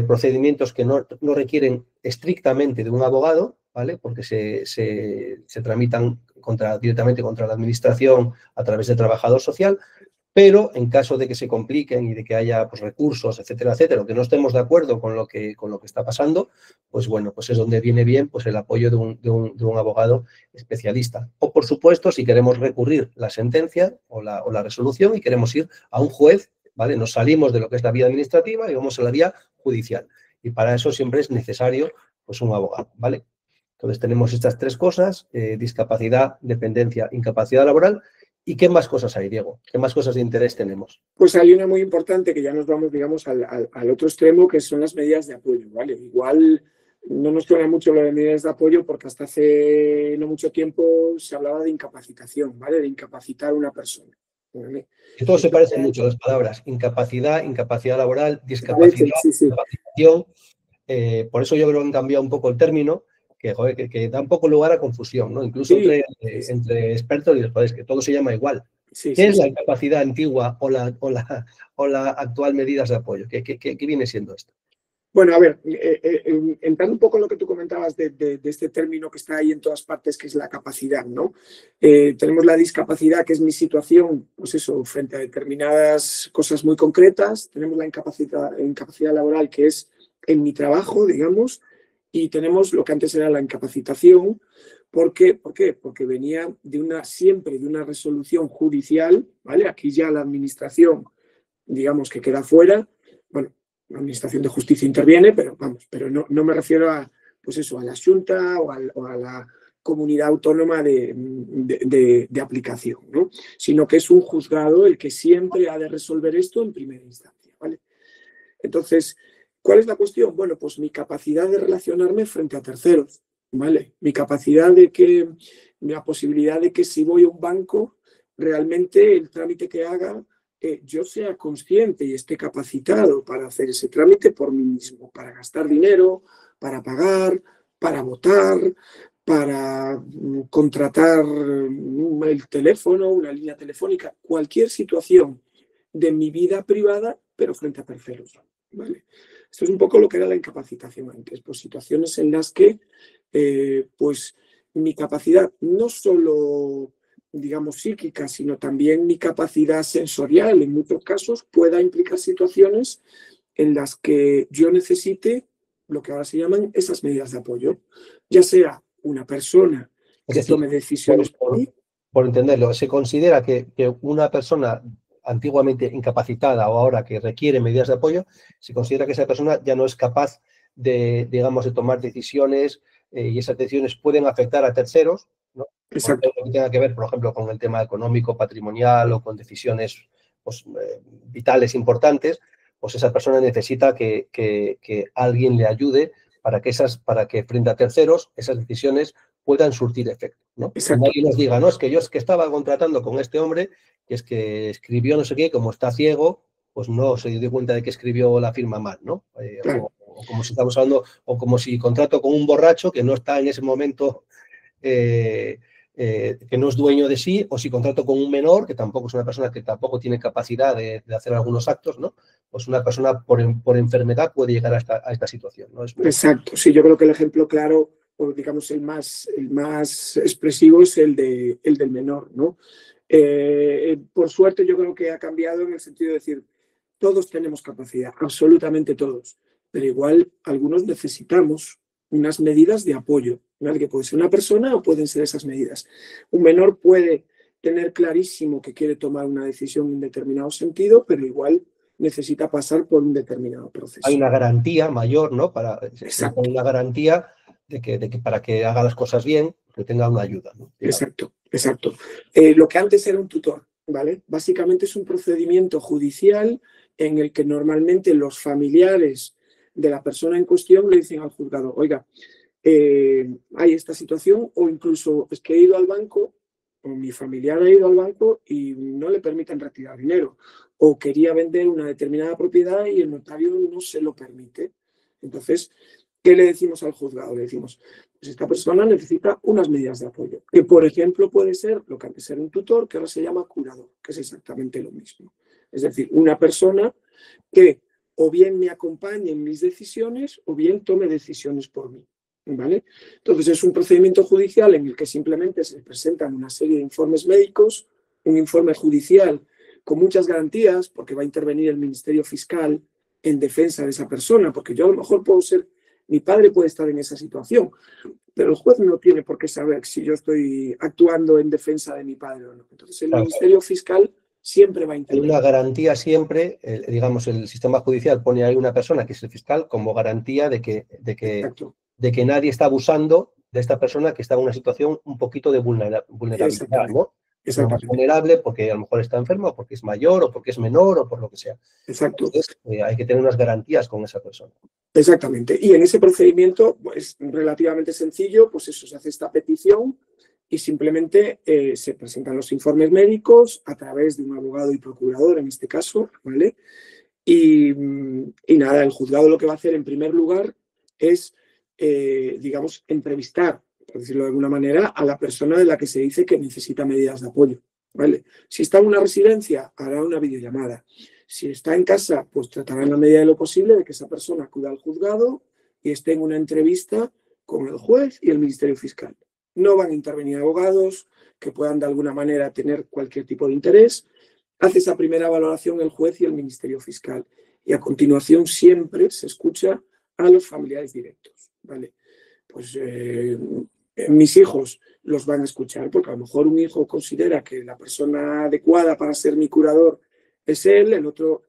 procedimientos que no requieren estrictamente de un abogado, ¿vale? Porque se tramitan directamente contra la administración a través de trabajador social, pero en caso de que se compliquen y de que haya pues, recursos, etcétera, etcétera, o que no estemos de acuerdo con lo que está pasando, pues bueno, pues es donde viene bien pues, el apoyo de un abogado especialista. O, por supuesto, si queremos recurrir la sentencia o la resolución y queremos ir a un juez, ¿vale? Nos salimos de lo que es la vía administrativa y vamos a la vía judicial. Y para eso siempre es necesario pues, un abogado, ¿vale? Entonces tenemos estas 3 cosas, discapacidad, dependencia, incapacidad laboral. ¿Y qué más cosas hay, Diego? ¿Qué más cosas de interés tenemos? Pues hay una muy importante que ya nos vamos, digamos, al otro extremo, que son las medidas de apoyo, ¿vale? Igual no nos suena mucho lo de medidas de apoyo porque hasta hace no mucho tiempo se hablaba de incapacitación, ¿vale? De incapacitar a una persona, ¿vale? Que todos se parecen mucho las palabras. Incapacidad, incapacidad laboral, discapacidad, Sí, sí. incapacitación. Por eso yo creo que han cambiado un poco el término, que da un poco lugar a confusión, ¿no? Incluso Sí. entre expertos y después, que todo se llama igual. Sí, ¿Qué es la incapacidad antigua o la actual medidas de apoyo? ¿Qué viene siendo esto? Bueno, a ver, entrando un poco en lo que tú comentabas de este término que está ahí en todas partes, que es la capacidad, ¿no? Tenemos la discapacidad, que es mi situación, pues eso, frente a determinadas cosas muy concretas. Tenemos la incapacidad laboral, que es en mi trabajo, digamos, y tenemos lo que antes era la incapacitación. ¿Por qué? Porque venía siempre de una resolución judicial, ¿vale? Aquí ya la administración, digamos que queda fuera. Bueno, la Administración de Justicia interviene, pero no me refiero a, pues eso, a la Xunta o a la comunidad autónoma de aplicación, ¿no? Sino que es un juzgado el que siempre ha de resolver esto en primera instancia, ¿vale? Entonces, ¿cuál es la cuestión? Bueno, pues mi capacidad de relacionarme frente a terceros, ¿vale? La posibilidad de que si voy a un banco, realmente el trámite que haga, yo sea consciente y esté capacitado para hacer ese trámite por mí mismo, para gastar dinero, para pagar, para votar, para contratar el teléfono, una línea telefónica, cualquier situación de mi vida privada, pero frente a terceros, ¿vale? Esto es un poco lo que era la incapacitación antes, pues situaciones en las que pues mi capacidad no solo, digamos, psíquica, sino también mi capacidad sensorial, en muchos casos, pueda implicar situaciones en las que yo necesite lo que ahora se llaman esas medidas de apoyo, ya sea una persona que tome decisiones por mí. Por entenderlo, se considera que una persona antiguamente incapacitada o ahora que requiere medidas de apoyo, se considera que esa persona ya no es capaz de, digamos, de tomar decisiones y esas decisiones pueden afectar a terceros, ¿no? Exacto. Que tenga que ver, por ejemplo, con el tema económico, patrimonial o con decisiones pues, vitales importantes, pues esa persona necesita que alguien le ayude para que frente a terceros esas decisiones puedan surtir efecto, ¿no? Que nadie nos diga, no, es que yo estaba contratando con este hombre y es que escribió no sé qué, como está ciego, pues no se dio cuenta de que escribió la firma mal, ¿no? Claro. O como si estamos hablando, o como si contrato con un borracho que no está en ese momento, que no es dueño de sí, o si contrato con un menor, que tampoco es una persona que tampoco tiene capacidad de hacer algunos actos, ¿no? Pues una persona por enfermedad puede llegar a esta situación, ¿no? Exacto, sí, yo creo que el ejemplo claro, o digamos el más expresivo es el del menor, ¿no? Por suerte yo creo que ha cambiado en el sentido de decir, todos tenemos capacidad, absolutamente todos, pero igual algunos necesitamos unas medidas de apoyo, ¿vale? Que puede ser una persona o pueden ser esas medidas. Un menor puede tener clarísimo que quiere tomar una decisión en determinado sentido, pero igual necesita pasar por un determinado proceso. Hay una garantía mayor, ¿no? Se pone Exacto. una garantía de que para que haga las cosas bien, que tenga una ayuda, ¿no? Exacto, exacto. Lo que antes era un tutor, ¿vale? Básicamente es un procedimiento judicial en el que normalmente los familiares de la persona en cuestión le dicen al juzgado, oiga, hay esta situación, o incluso es que he ido al banco, o mi familiar ha ido al banco y no le permiten retirar dinero, o quería vender una determinada propiedad y el notario no se lo permite. Entonces, ¿qué le decimos al juzgado? Le decimos, pues esta persona necesita unas medidas de apoyo, que por ejemplo puede ser lo que antes era un tutor, que ahora se llama curador, que es exactamente lo mismo. Es decir, una persona que o bien me acompañe en mis decisiones o bien tome decisiones por mí. ¿Vale? Entonces es un procedimiento judicial en el que simplemente se presentan una serie de informes médicos, un informe judicial con muchas garantías, porque va a intervenir el Ministerio Fiscal en defensa de esa persona, porque yo a lo mejor puedo ser, mi padre puede estar en esa situación, pero el juez no tiene por qué saber si yo estoy actuando en defensa de mi padre o no. Entonces el Ministerio Fiscal siempre va a intervenir. Hay una garantía siempre, digamos, el sistema judicial pone ahí una persona que es el fiscal como garantía de que nadie está abusando de esta persona que está en una situación un poquito de vulnerabilidad, ¿no? Es lo más vulnerable porque a lo mejor está enfermo, porque es mayor, o porque es menor, o por lo que sea. Exacto. Entonces, hay que tener unas garantías con esa persona. Exactamente. Y en ese procedimiento es relativamente sencillo, pues eso, se hace esta petición y simplemente se presentan los informes médicos a través de un abogado y procurador, en este caso, ¿vale? Y nada, el juzgado lo que va a hacer en primer lugar es, digamos, entrevistar, por decirlo de alguna manera, a la persona de la que se dice que necesita medidas de apoyo, ¿vale? Si está en una residencia, hará una videollamada. Si está en casa, pues tratará en la medida de lo posible de que esa persona acuda al juzgado y esté en una entrevista con el juez y el Ministerio Fiscal. No van a intervenir abogados que puedan de alguna manera tener cualquier tipo de interés. Hace esa primera valoración el juez y el Ministerio Fiscal. Y a continuación siempre se escucha a los familiares directos, ¿vale? Pues mis hijos los van a escuchar porque a lo mejor un hijo considera que la persona adecuada para ser mi curador es él, el otro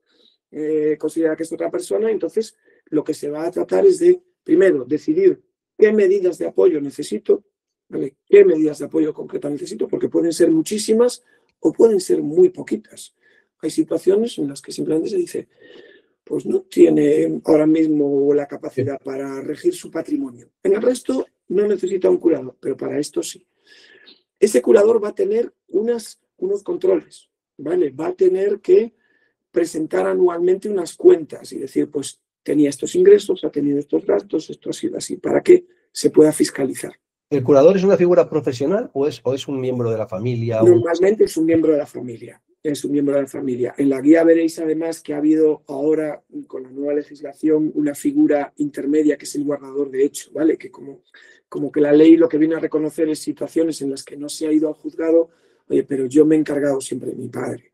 considera que es otra persona. Entonces lo que se va a tratar es de, primero, decidir qué medidas de apoyo necesito, ¿vale? ¿Qué medidas de apoyo concretas necesito? Porque pueden ser muchísimas o pueden ser muy poquitas. Hay situaciones en las que simplemente se dice, pues no tiene ahora mismo la capacidad para regir su patrimonio. En el resto no necesita un curador, pero para esto sí. Ese curador va a tener unos controles, ¿vale? Va a tener que presentar anualmente unas cuentas y decir, pues tenía estos ingresos, ha tenido estos gastos, esto ha sido así, para que se pueda fiscalizar. ¿El curador es una figura profesional o es un miembro de la familia? Normalmente es un miembro de la familia. Es un miembro de la familia. En la guía veréis además que ha habido ahora, con la nueva legislación, una figura intermedia que es el guardador de hecho, ¿vale? Que como que la ley lo que viene a reconocer es situaciones en las que no se ha ido al juzgado, oye, pero yo me he encargado siempre de mi padre,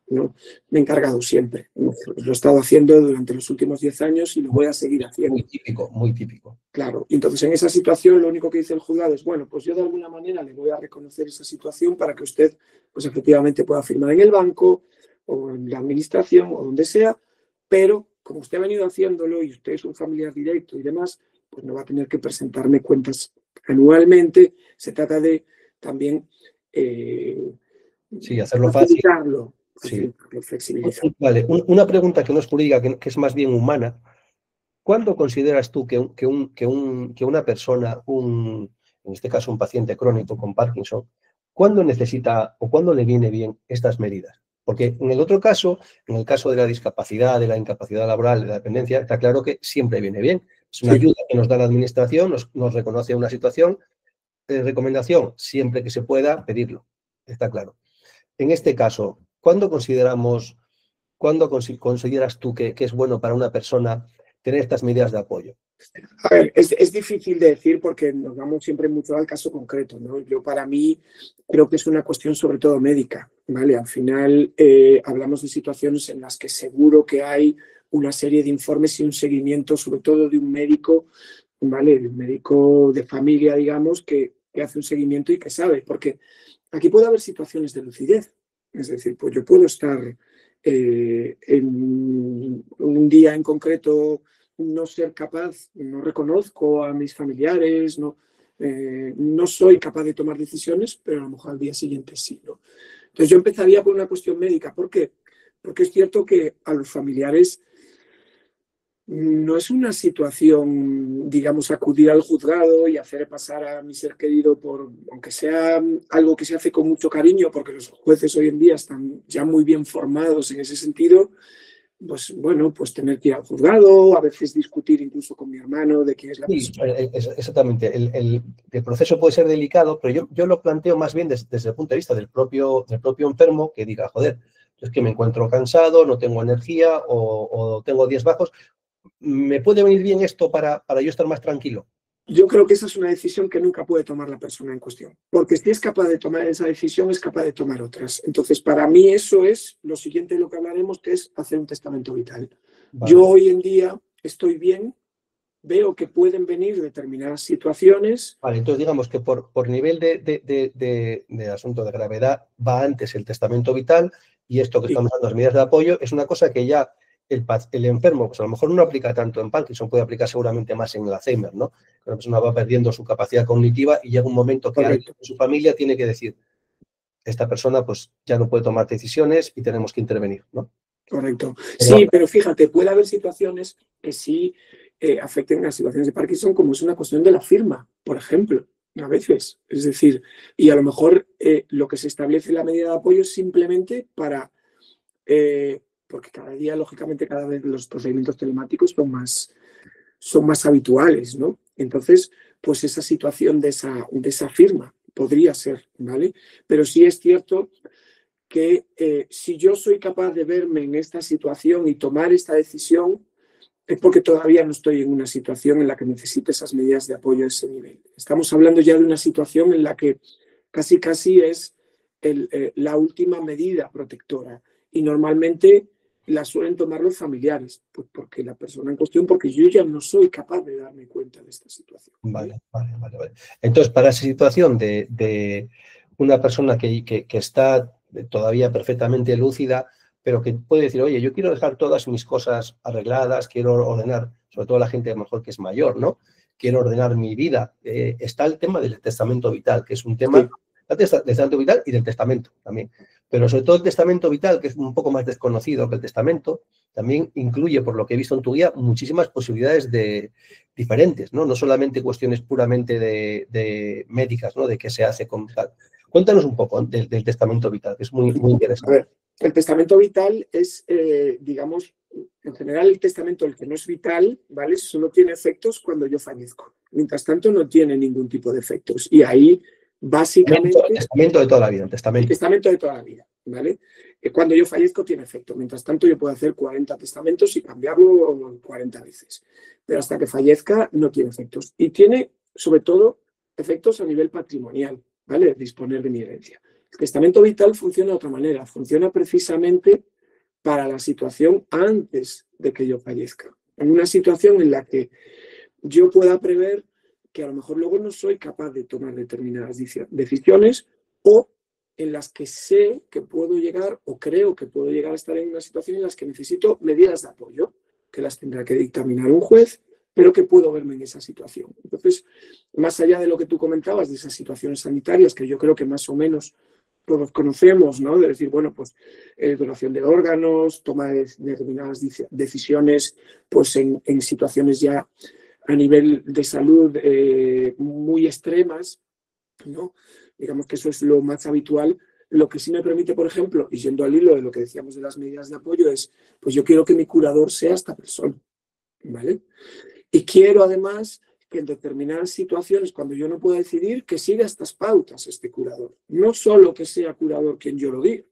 ¿no? Me he encargado siempre. Lo he estado haciendo durante los últimos 10 años y lo voy a seguir haciendo. Muy típico, muy típico. Claro, entonces en esa situación lo único que dice el juzgado es, bueno, pues yo de alguna manera le voy a reconocer esa situación para que usted, pues efectivamente pueda firmar en el banco o en la administración o donde sea, pero como usted ha venido haciéndolo y usted es un familiar directo y demás, pues no va a tener que presentarme cuentas anualmente. Se trata de también hacerlo fácil. Flexibilizar. Vale, una pregunta que no es jurídica, que es más bien humana. ¿Cuándo consideras tú que una persona, en este caso un paciente crónico con Parkinson, cuándo necesita o cuándo le viene bien estas medidas? Porque en el otro caso, en el caso de la discapacidad, de la incapacidad laboral, de la dependencia, está claro que siempre viene bien. Es una ayuda que nos da la administración, nos reconoce una situación, recomendación, siempre que se pueda, pedirlo. Está claro. En este caso, ¿cuándo consideras tú que es bueno para una persona tener estas medidas de apoyo? A ver, es difícil de decir porque nos vamos siempre mucho al caso concreto, ¿no? Yo para mí creo que es una cuestión sobre todo médica, ¿vale? Al final hablamos de situaciones en las que seguro que hay una serie de informes y un seguimiento, sobre todo de un médico, ¿vale? De un médico de familia, digamos, que hace un seguimiento y que sabe, porque aquí puede haber situaciones de lucidez. Es decir, pues yo puedo estar en un día en concreto no ser capaz, no reconozco a mis familiares, no soy capaz de tomar decisiones, pero a lo mejor al día siguiente sí, ¿no? Entonces yo empezaría por una cuestión médica. ¿Por qué? Porque es cierto que a los familiares no es una situación, digamos, acudir al juzgado y hacer pasar a mi ser querido por, aunque sea algo que se hace con mucho cariño, porque los jueces hoy en día están ya muy bien formados en ese sentido, pues bueno, pues tener que ir al juzgado, a veces discutir incluso con mi hermano de quién es la Sí, persona. exactamente. El proceso puede ser delicado, pero yo lo planteo más bien desde el punto de vista del propio enfermo, que diga, joder, es que me encuentro cansado, no tengo energía o tengo días bajos. ¿Me puede venir bien esto para yo estar más tranquilo? Yo creo que esa es una decisión que nunca puede tomar la persona en cuestión, porque si es capaz de tomar esa decisión, es capaz de tomar otras. Entonces, para mí eso es lo siguiente de lo que hablaremos, que es hacer un testamento vital. Vale. Yo hoy en día estoy bien, veo que pueden venir determinadas situaciones. Vale, entonces digamos que por nivel de asunto de gravedad va antes el testamento vital y esto que Sí, estamos dando, las medidas de apoyo, es una cosa que ya el enfermo, pues a lo mejor no aplica tanto en Parkinson, puede aplicar seguramente más en el Alzheimer, ¿no? La persona va perdiendo su capacidad cognitiva y llega un momento que alguien correcto, de su familia tiene que decir, esta persona pues ya no puede tomar decisiones y tenemos que intervenir, ¿no? correcto. Pero, Sí, pero fíjate, puede haber situaciones que sí afecten a situaciones de Parkinson, como es una cuestión de la firma, por ejemplo, a veces. Es decir, y a lo mejor lo que se establece en la medida de apoyo es simplemente para porque cada día, lógicamente, cada vez los procedimientos telemáticos son más habituales, ¿no? Entonces, pues esa situación de esa firma podría ser, ¿vale? Pero sí es cierto que si yo soy capaz de verme en esta situación y tomar esta decisión, es porque todavía no estoy en una situación en la que necesite esas medidas de apoyo a ese nivel. Estamos hablando ya de una situación en la que casi es la última medida protectora y normalmente la suelen tomar los familiares, pues porque la persona en cuestión, porque yo ya no soy capaz de darme cuenta de esta situación. vale. Entonces, para esa situación de una persona que está todavía perfectamente lúcida, pero que puede decir, oye, yo quiero dejar todas mis cosas arregladas, quiero ordenar, sobre todo la gente a lo mejor que es mayor, ¿no? Quiero ordenar mi vida. Está el tema del testamento vital, que es un tema Sí. del testamento vital y del testamento también. Pero sobre todo el testamento vital, que es un poco más desconocido que el testamento, también incluye, por lo que he visto en tu guía, muchísimas posibilidades diferentes, ¿no? No solamente cuestiones puramente de médicas, ¿no? De qué se hace con tal. Cuéntanos un poco del testamento vital, que es muy A interesante. ver, el testamento vital es, digamos, en general el testamento, el que no es vital, ¿vale? Solo tiene efectos cuando yo fallezco. Mientras tanto, no tiene ningún tipo de efectos. Y ahí, básicamente, Testamento de toda la vida, el el testamento. testamento de toda la vida, ¿vale? Cuando yo fallezco tiene efecto. Mientras tanto, yo puedo hacer 40 testamentos y cambiarlo 40 veces. Pero hasta que fallezca no tiene efectos. Y tiene, sobre todo, efectos a nivel patrimonial, ¿vale? Disponer de mi herencia. El testamento vital funciona de otra manera. Funciona precisamente para la situación antes de que yo fallezca. En una situación en la que yo pueda prever que a lo mejor luego no soy capaz de tomar determinadas decisiones o en las que sé que puedo llegar o creo que puedo llegar a estar en una situación en las que necesito medidas de apoyo, que las tendrá que dictaminar un juez, pero que puedo verme en esa situación. Entonces, más allá de lo que tú comentabas, de esas situaciones sanitarias, que yo creo que más o menos todos conocemos, ¿no? De decir, bueno, pues donación de órganos, toma de determinadas decisiones, pues en situaciones ya a nivel de salud muy extremas, ¿no? Digamos que eso es lo más habitual, lo que sí me permite, por ejemplo, y yendo al hilo de lo que decíamos de las medidas de apoyo, es, pues yo quiero que mi curador sea esta persona, ¿vale? Y quiero además que en determinadas situaciones, cuando yo no pueda decidir, que siga estas pautas este curador. No solo que sea curador quien yo lo diga,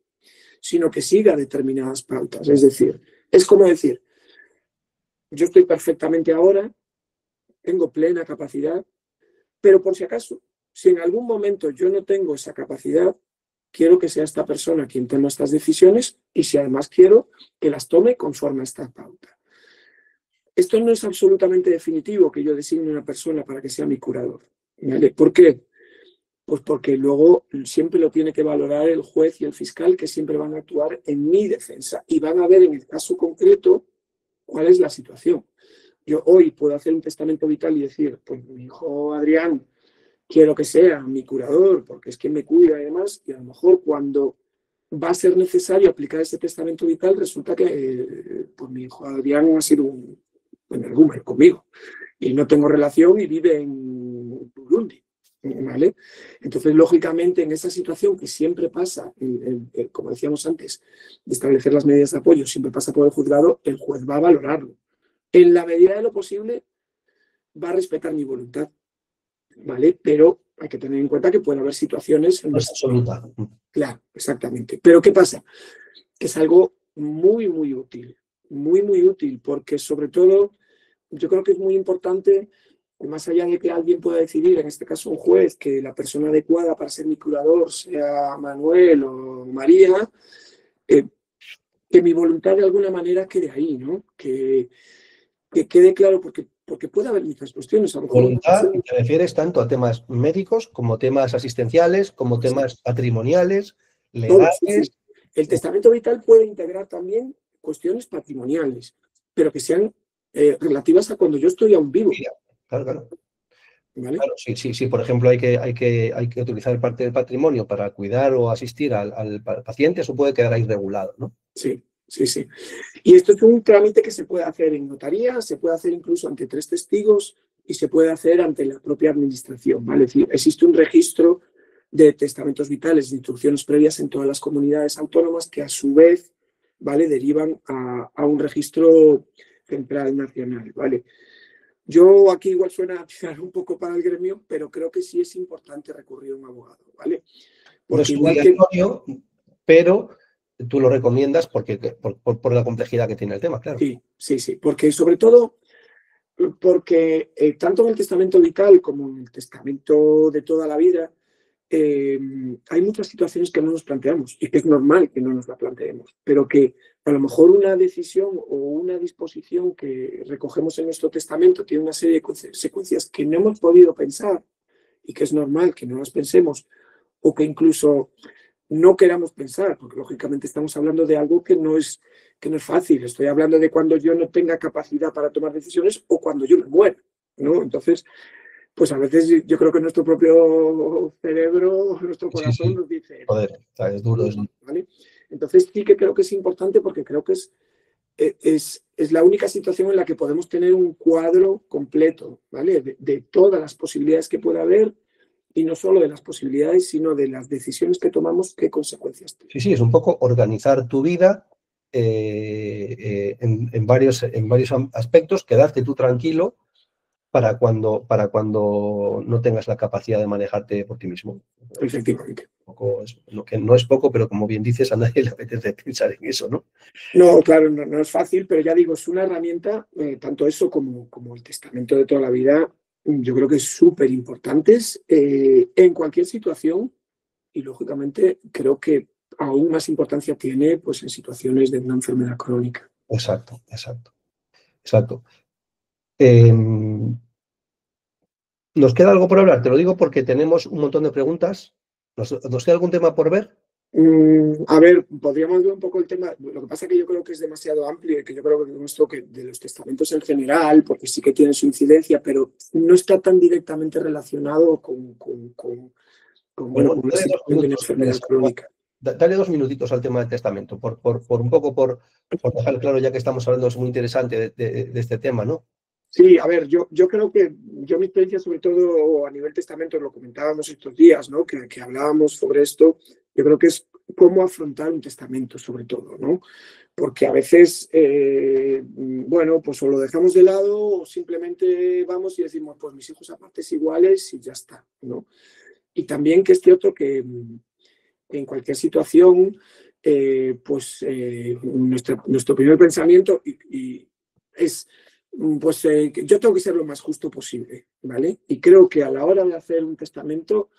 sino que siga determinadas pautas. Es decir, es como decir, yo estoy perfectamente ahora, tengo plena capacidad, pero por si acaso, si en algún momento yo no tengo esa capacidad, quiero que sea esta persona quien tome estas decisiones y si además quiero que las tome conforme a esta pauta. Esto no es absolutamente definitivo que yo designe una persona para que sea mi curador, ¿vale? ¿Por qué? Pues porque luego siempre lo tiene que valorar el juez y el fiscal, que siempre van a actuar en mi defensa y van a ver en el caso concreto cuál es la situación. Yo hoy puedo hacer un testamento vital y decir, pues mi hijo Adrián, quiero que sea mi curador porque es quien me cuida y demás, y a lo mejor cuando va a ser necesario aplicar ese testamento vital resulta que pues mi hijo Adrián ha sido un energúmeno conmigo y no tengo relación y vive en Burundi, ¿vale? Entonces, lógicamente, en esa situación que siempre pasa, como decíamos antes, de establecer las medidas de apoyo, siempre pasa por el juzgado, el juez va a valorarlo. En la medida de lo posible, va a respetar mi voluntad, ¿vale? Pero hay que tener en cuenta que pueden haber situaciones en No es absoluta. Claro, exactamente. Pero ¿qué pasa? Que es algo muy, muy útil, porque sobre todo yo creo que es muy importante, más allá de que alguien pueda decidir, en este caso un juez, que la persona adecuada para ser mi curador sea Manuel o María, que mi voluntad de alguna manera quede ahí, ¿no? Que quede claro, porque puede haber muchas cuestiones. A lo mejor Voluntad, y te refieres tanto a temas médicos como temas asistenciales, como temas patrimoniales, todo, sí, sí. legales. El testamento vital puede integrar también cuestiones patrimoniales, pero que sean relativas a cuando yo estoy aún vivo. Claro, claro. ¿Vale? Claro, sí, por ejemplo, hay que utilizar parte del patrimonio para cuidar o asistir al paciente, eso puede quedar ahí regulado, ¿no? Sí, sí, sí. Y esto es un trámite que se puede hacer en notaría, se puede hacer incluso ante 3 testigos y se puede hacer ante la propia administración, ¿vale? Es decir, existe un registro de testamentos vitales, de instrucciones previas en todas las comunidades autónomas que a su vez, ¿vale? Derivan a un registro central nacional, ¿vale? Yo aquí igual suena un poco para el gremio, pero creo que sí es importante recurrir a un abogado, ¿vale? No Porque es igual que... obligatorio, pero tú lo recomiendas por la complejidad que tiene el tema, claro. Sí, sí, sí, porque sobre todo, porque tanto en el testamento vital como en el testamento de toda la vida, hay muchas situaciones que no nos planteamos y que es normal que no nos la planteemos, pero que a lo mejor una decisión o una disposición que recogemos en nuestro testamento tiene una serie de consecuencias que no hemos podido pensar y que es normal que no las pensemos o que incluso no queramos pensar, porque lógicamente estamos hablando de algo que no es fácil. Estoy hablando de cuando yo no tenga capacidad para tomar decisiones o cuando yo me muera, ¿no? Entonces, pues a veces yo creo que nuestro propio cerebro, nuestro corazón nos dice, joder, es duro, es duro. ¿vale? Entonces sí que creo que es importante porque creo que es la única situación en la que podemos tener un cuadro completo, ¿vale? De todas las posibilidades que pueda haber y no solo de las posibilidades, sino de las decisiones que tomamos, qué consecuencias tienen. Sí, es un poco organizar tu vida en varios aspectos, quedarte tú tranquilo para cuando no tengas la capacidad de manejarte por ti mismo. Efectivamente. Que no es poco, pero como bien dices, a nadie le apetece pensar en eso, ¿no? No, claro, no es fácil, pero ya digo, es una herramienta, tanto eso como el testamento de toda la vida, yo creo que es súper importantes en cualquier situación y lógicamente creo que aún más importancia tiene pues, en situaciones de una enfermedad crónica. Exacto. ¿Nos queda algo por hablar? Te lo digo porque tenemos un montón de preguntas. ¿Nos queda algún tema por ver? A ver, podríamos ver un poco el tema. Lo que pasa es que yo creo que es demasiado amplio y que yo creo que esto que de los testamentos en general, porque sí que tiene su incidencia, pero no está tan directamente relacionado con una situación de una enfermedad crónica. Dale 2 minutitos al tema del testamento, por dejar claro, ya que estamos hablando, es muy interesante de este tema, ¿no? Sí, a ver, yo creo que mi experiencia, sobre todo a nivel testamento, lo comentábamos estos días, ¿no? Que hablábamos sobre esto, yo creo que es cómo afrontar un testamento, sobre todo, ¿no? Porque a veces, bueno, pues o lo dejamos de lado o simplemente vamos y decimos, pues mis hijos a partes iguales y ya está, ¿no? Y también que es cierto que en cualquier situación, nuestro primer pensamiento es, pues yo tengo que ser lo más justo posible, ¿vale? Y creo que a la hora de hacer un testamento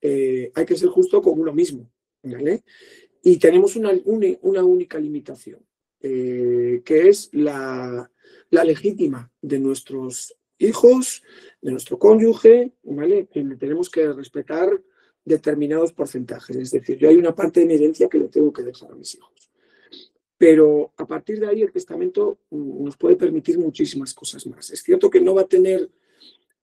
hay que ser justo con uno mismo, ¿vale? Y tenemos una única limitación, que es la legítima de nuestros hijos, de nuestro cónyuge, ¿vale? Que tenemos que respetar determinados porcentajes. Es decir, yo hay una parte de mi herencia que le tengo que dejar a mis hijos. Pero a partir de ahí el testamento nos puede permitir muchísimas cosas más. Es cierto que no va a tener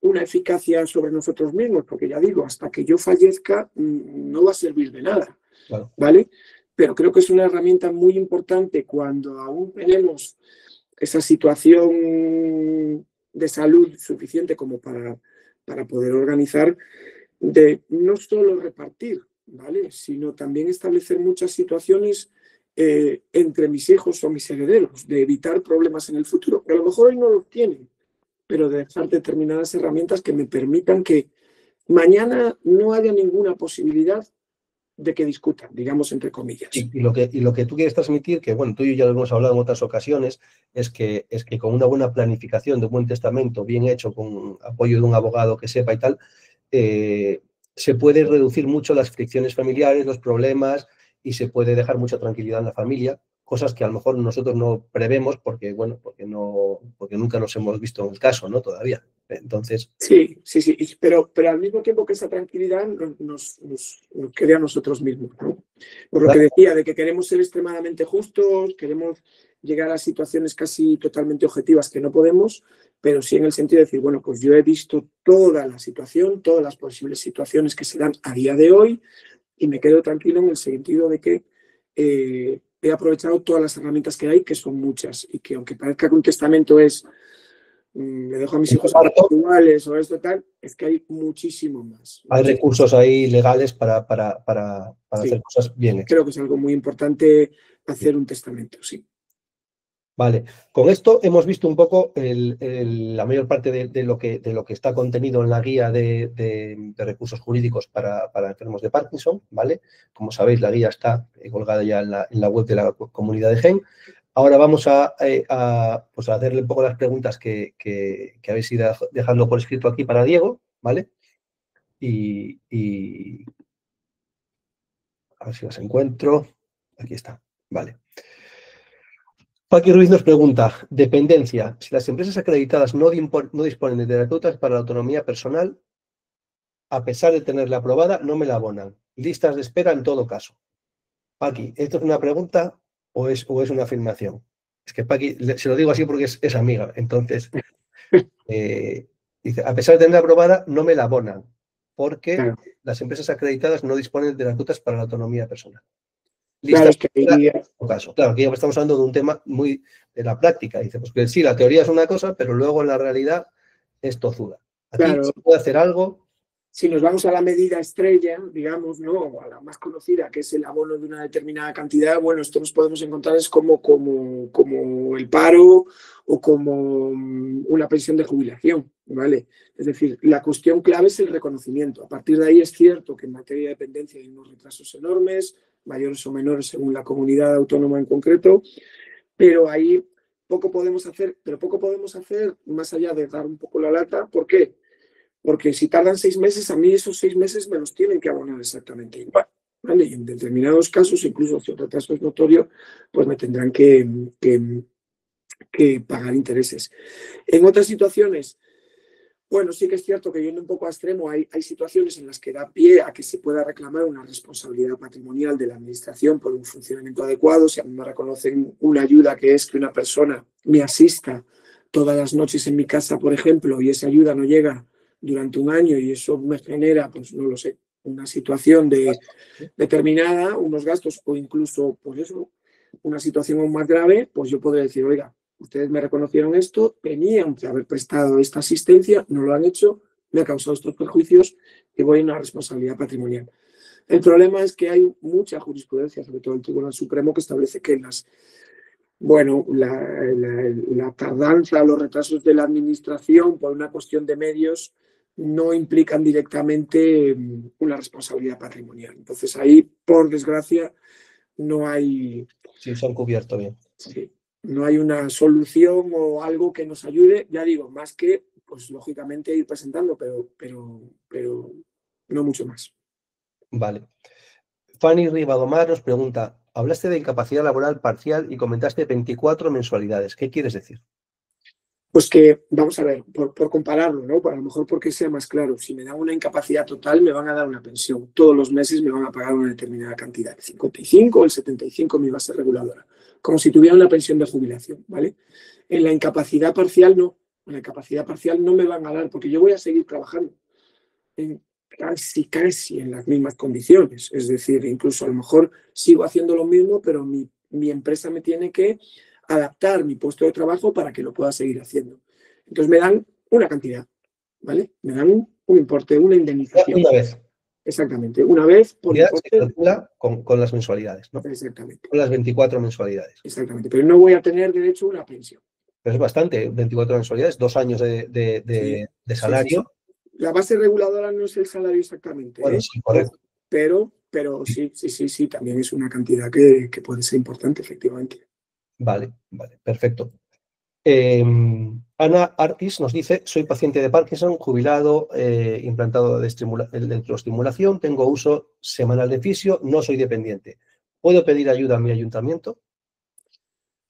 una eficacia sobre nosotros mismos, porque ya digo, hasta que yo fallezca no va a servir de nada, Claro. ¿vale? Pero creo que es una herramienta muy importante cuando aún tenemos esa situación de salud suficiente como para poder organizar, de no solo repartir, ¿vale? Sino también establecer muchas situaciones entre mis hijos o mis herederos, de evitar problemas en el futuro, que a lo mejor hoy no los tienen, pero de dejar determinadas herramientas que me permitan que mañana no haya ninguna posibilidad de que discutan, digamos, entre comillas. Y lo que tú quieres transmitir, que bueno, tú y yo ya lo hemos hablado en otras ocasiones, es que con una buena planificación de un buen testamento, bien hecho, con apoyo de un abogado que sepa y tal, se puede reducir mucho las fricciones familiares, los problemas, y se puede dejar mucha tranquilidad en la familia, cosas que a lo mejor nosotros no prevemos porque nunca nos hemos visto en el caso, ¿no? Todavía. Entonces... Sí, pero al mismo tiempo que esa tranquilidad nos quede a nosotros mismos, ¿no? Por lo que decía, de que queremos ser extremadamente justos, queremos llegar a situaciones casi totalmente objetivas que no podemos, pero sí en el sentido de decir, bueno, pues yo he visto toda la situación, todas las posibles situaciones que se dan a día de hoy y me quedo tranquilo en el sentido de que he aprovechado todas las herramientas que hay, que son muchas, y que aunque parezca que un testamento es le dejo a mis hijos iguales o esto tal, es que hay muchísimo más. Hay recursos ahí legales para hacer cosas bien hechas. Creo que es algo muy importante hacer un testamento, sí. Vale, con esto hemos visto un poco la mayor parte de lo que está contenido en la guía de recursos jurídicos para enfermos de Parkinson, ¿vale? Como sabéis, la guía está colgada ya en la web de la comunidad de GEN. Ahora vamos a hacerle un poco las preguntas que habéis ido dejando por escrito aquí para Diego, ¿vale? Y a ver si las encuentro. Aquí está, vale. Paqui Ruiz nos pregunta, dependencia, si las empresas acreditadas no disponen de terapeutas para la autonomía personal, a pesar de tenerla aprobada, no me la abonan. Listas de espera en todo caso. Paqui, ¿esto es una pregunta o es una afirmación? Es que Paqui, se lo digo así porque es amiga, entonces, dice, a pesar de tenerla aprobada, no me la abonan, porque las empresas acreditadas no disponen de terapeutas para la autonomía personal. Claro, es que claro, aquí ya estamos hablando de un tema muy de la práctica. Dice, pues que sí, la teoría es una cosa, pero luego en la realidad es tozuda. Aquí se puede hacer algo. Si nos vamos a la medida estrella, digamos, ¿no? O a la más conocida, que es el abono de una determinada cantidad, bueno, esto nos podemos encontrar es como el paro o como una pensión de jubilación, ¿vale? Es decir, la cuestión clave es el reconocimiento. A partir de ahí es cierto que en materia de dependencia hay unos retrasos enormes, mayores o menores según la comunidad autónoma en concreto, pero ahí poco podemos hacer más allá de dar un poco la lata. ¿Por qué? Porque si tardan 6 meses, a mí esos 6 meses me los tienen que abonar exactamente igual, ¿vale? Y en determinados casos, incluso si el retraso es notorio, pues me tendrán que pagar intereses. En otras situaciones, bueno, sí que es cierto que yendo un poco a extremo, hay situaciones en las que da pie a que se pueda reclamar una responsabilidad patrimonial de la administración por un funcionamiento adecuado. Si a mí me reconocen una ayuda que es que una persona me asista todas las noches en mi casa, por ejemplo, y esa ayuda no llega durante un año y eso me genera, pues no lo sé, una situación determinada, unos gastos o incluso, pues eso, una situación aún más grave, pues yo podría decir, oiga, ustedes me reconocieron esto, tenían que haber prestado esta asistencia, no lo han hecho, me ha causado estos perjuicios y voy a una responsabilidad patrimonial. El problema es que hay mucha jurisprudencia, sobre todo el Tribunal Supremo, que establece que la tardanza, los retrasos de la administración por una cuestión de medios no implican directamente una responsabilidad patrimonial. Entonces ahí, por desgracia, no hay... Sí, se han cubierto bien. Sí, no hay una solución o algo que nos ayude, ya digo, más que, pues lógicamente, ir presentando, pero no mucho más. Vale. Fanny Rivadomar nos pregunta, hablaste de incapacidad laboral parcial y comentaste 24 mensualidades. ¿Qué quieres decir? Pues que, vamos a ver, por compararlo, ¿no? A lo mejor porque sea más claro, si me dan una incapacidad total, me van a dar una pensión. Todos los meses me van a pagar una determinada cantidad, el 55 o el 75 mi base reguladora, como si tuviera una pensión de jubilación, ¿vale? En la incapacidad parcial no. En la incapacidad parcial no me van a dar, porque yo voy a seguir trabajando en casi en las mismas condiciones. Es decir, incluso a lo mejor sigo haciendo lo mismo, pero mi empresa me tiene que adaptar mi puesto de trabajo para que lo pueda seguir haciendo. Entonces me dan una cantidad, ¿vale? Me dan un importe, una indemnización. Una vez. Exactamente, una vez por Ya importe. se calcula con las mensualidades, ¿no? Exactamente. Con las 24 mensualidades. Exactamente, pero no voy a tener derecho a una pensión. Pero es bastante, 24 mensualidades, 2 años de salario. Sí. La base reguladora no es el salario exactamente, Bueno, sí, correcto. Pero sí, también es una cantidad que puede ser importante, efectivamente. Vale, perfecto. Ana Artis nos dice, soy paciente de Parkinson, jubilado, implantado de electroestimulación, tengo uso semanal de fisio, no soy dependiente. ¿Puedo pedir ayuda a mi ayuntamiento?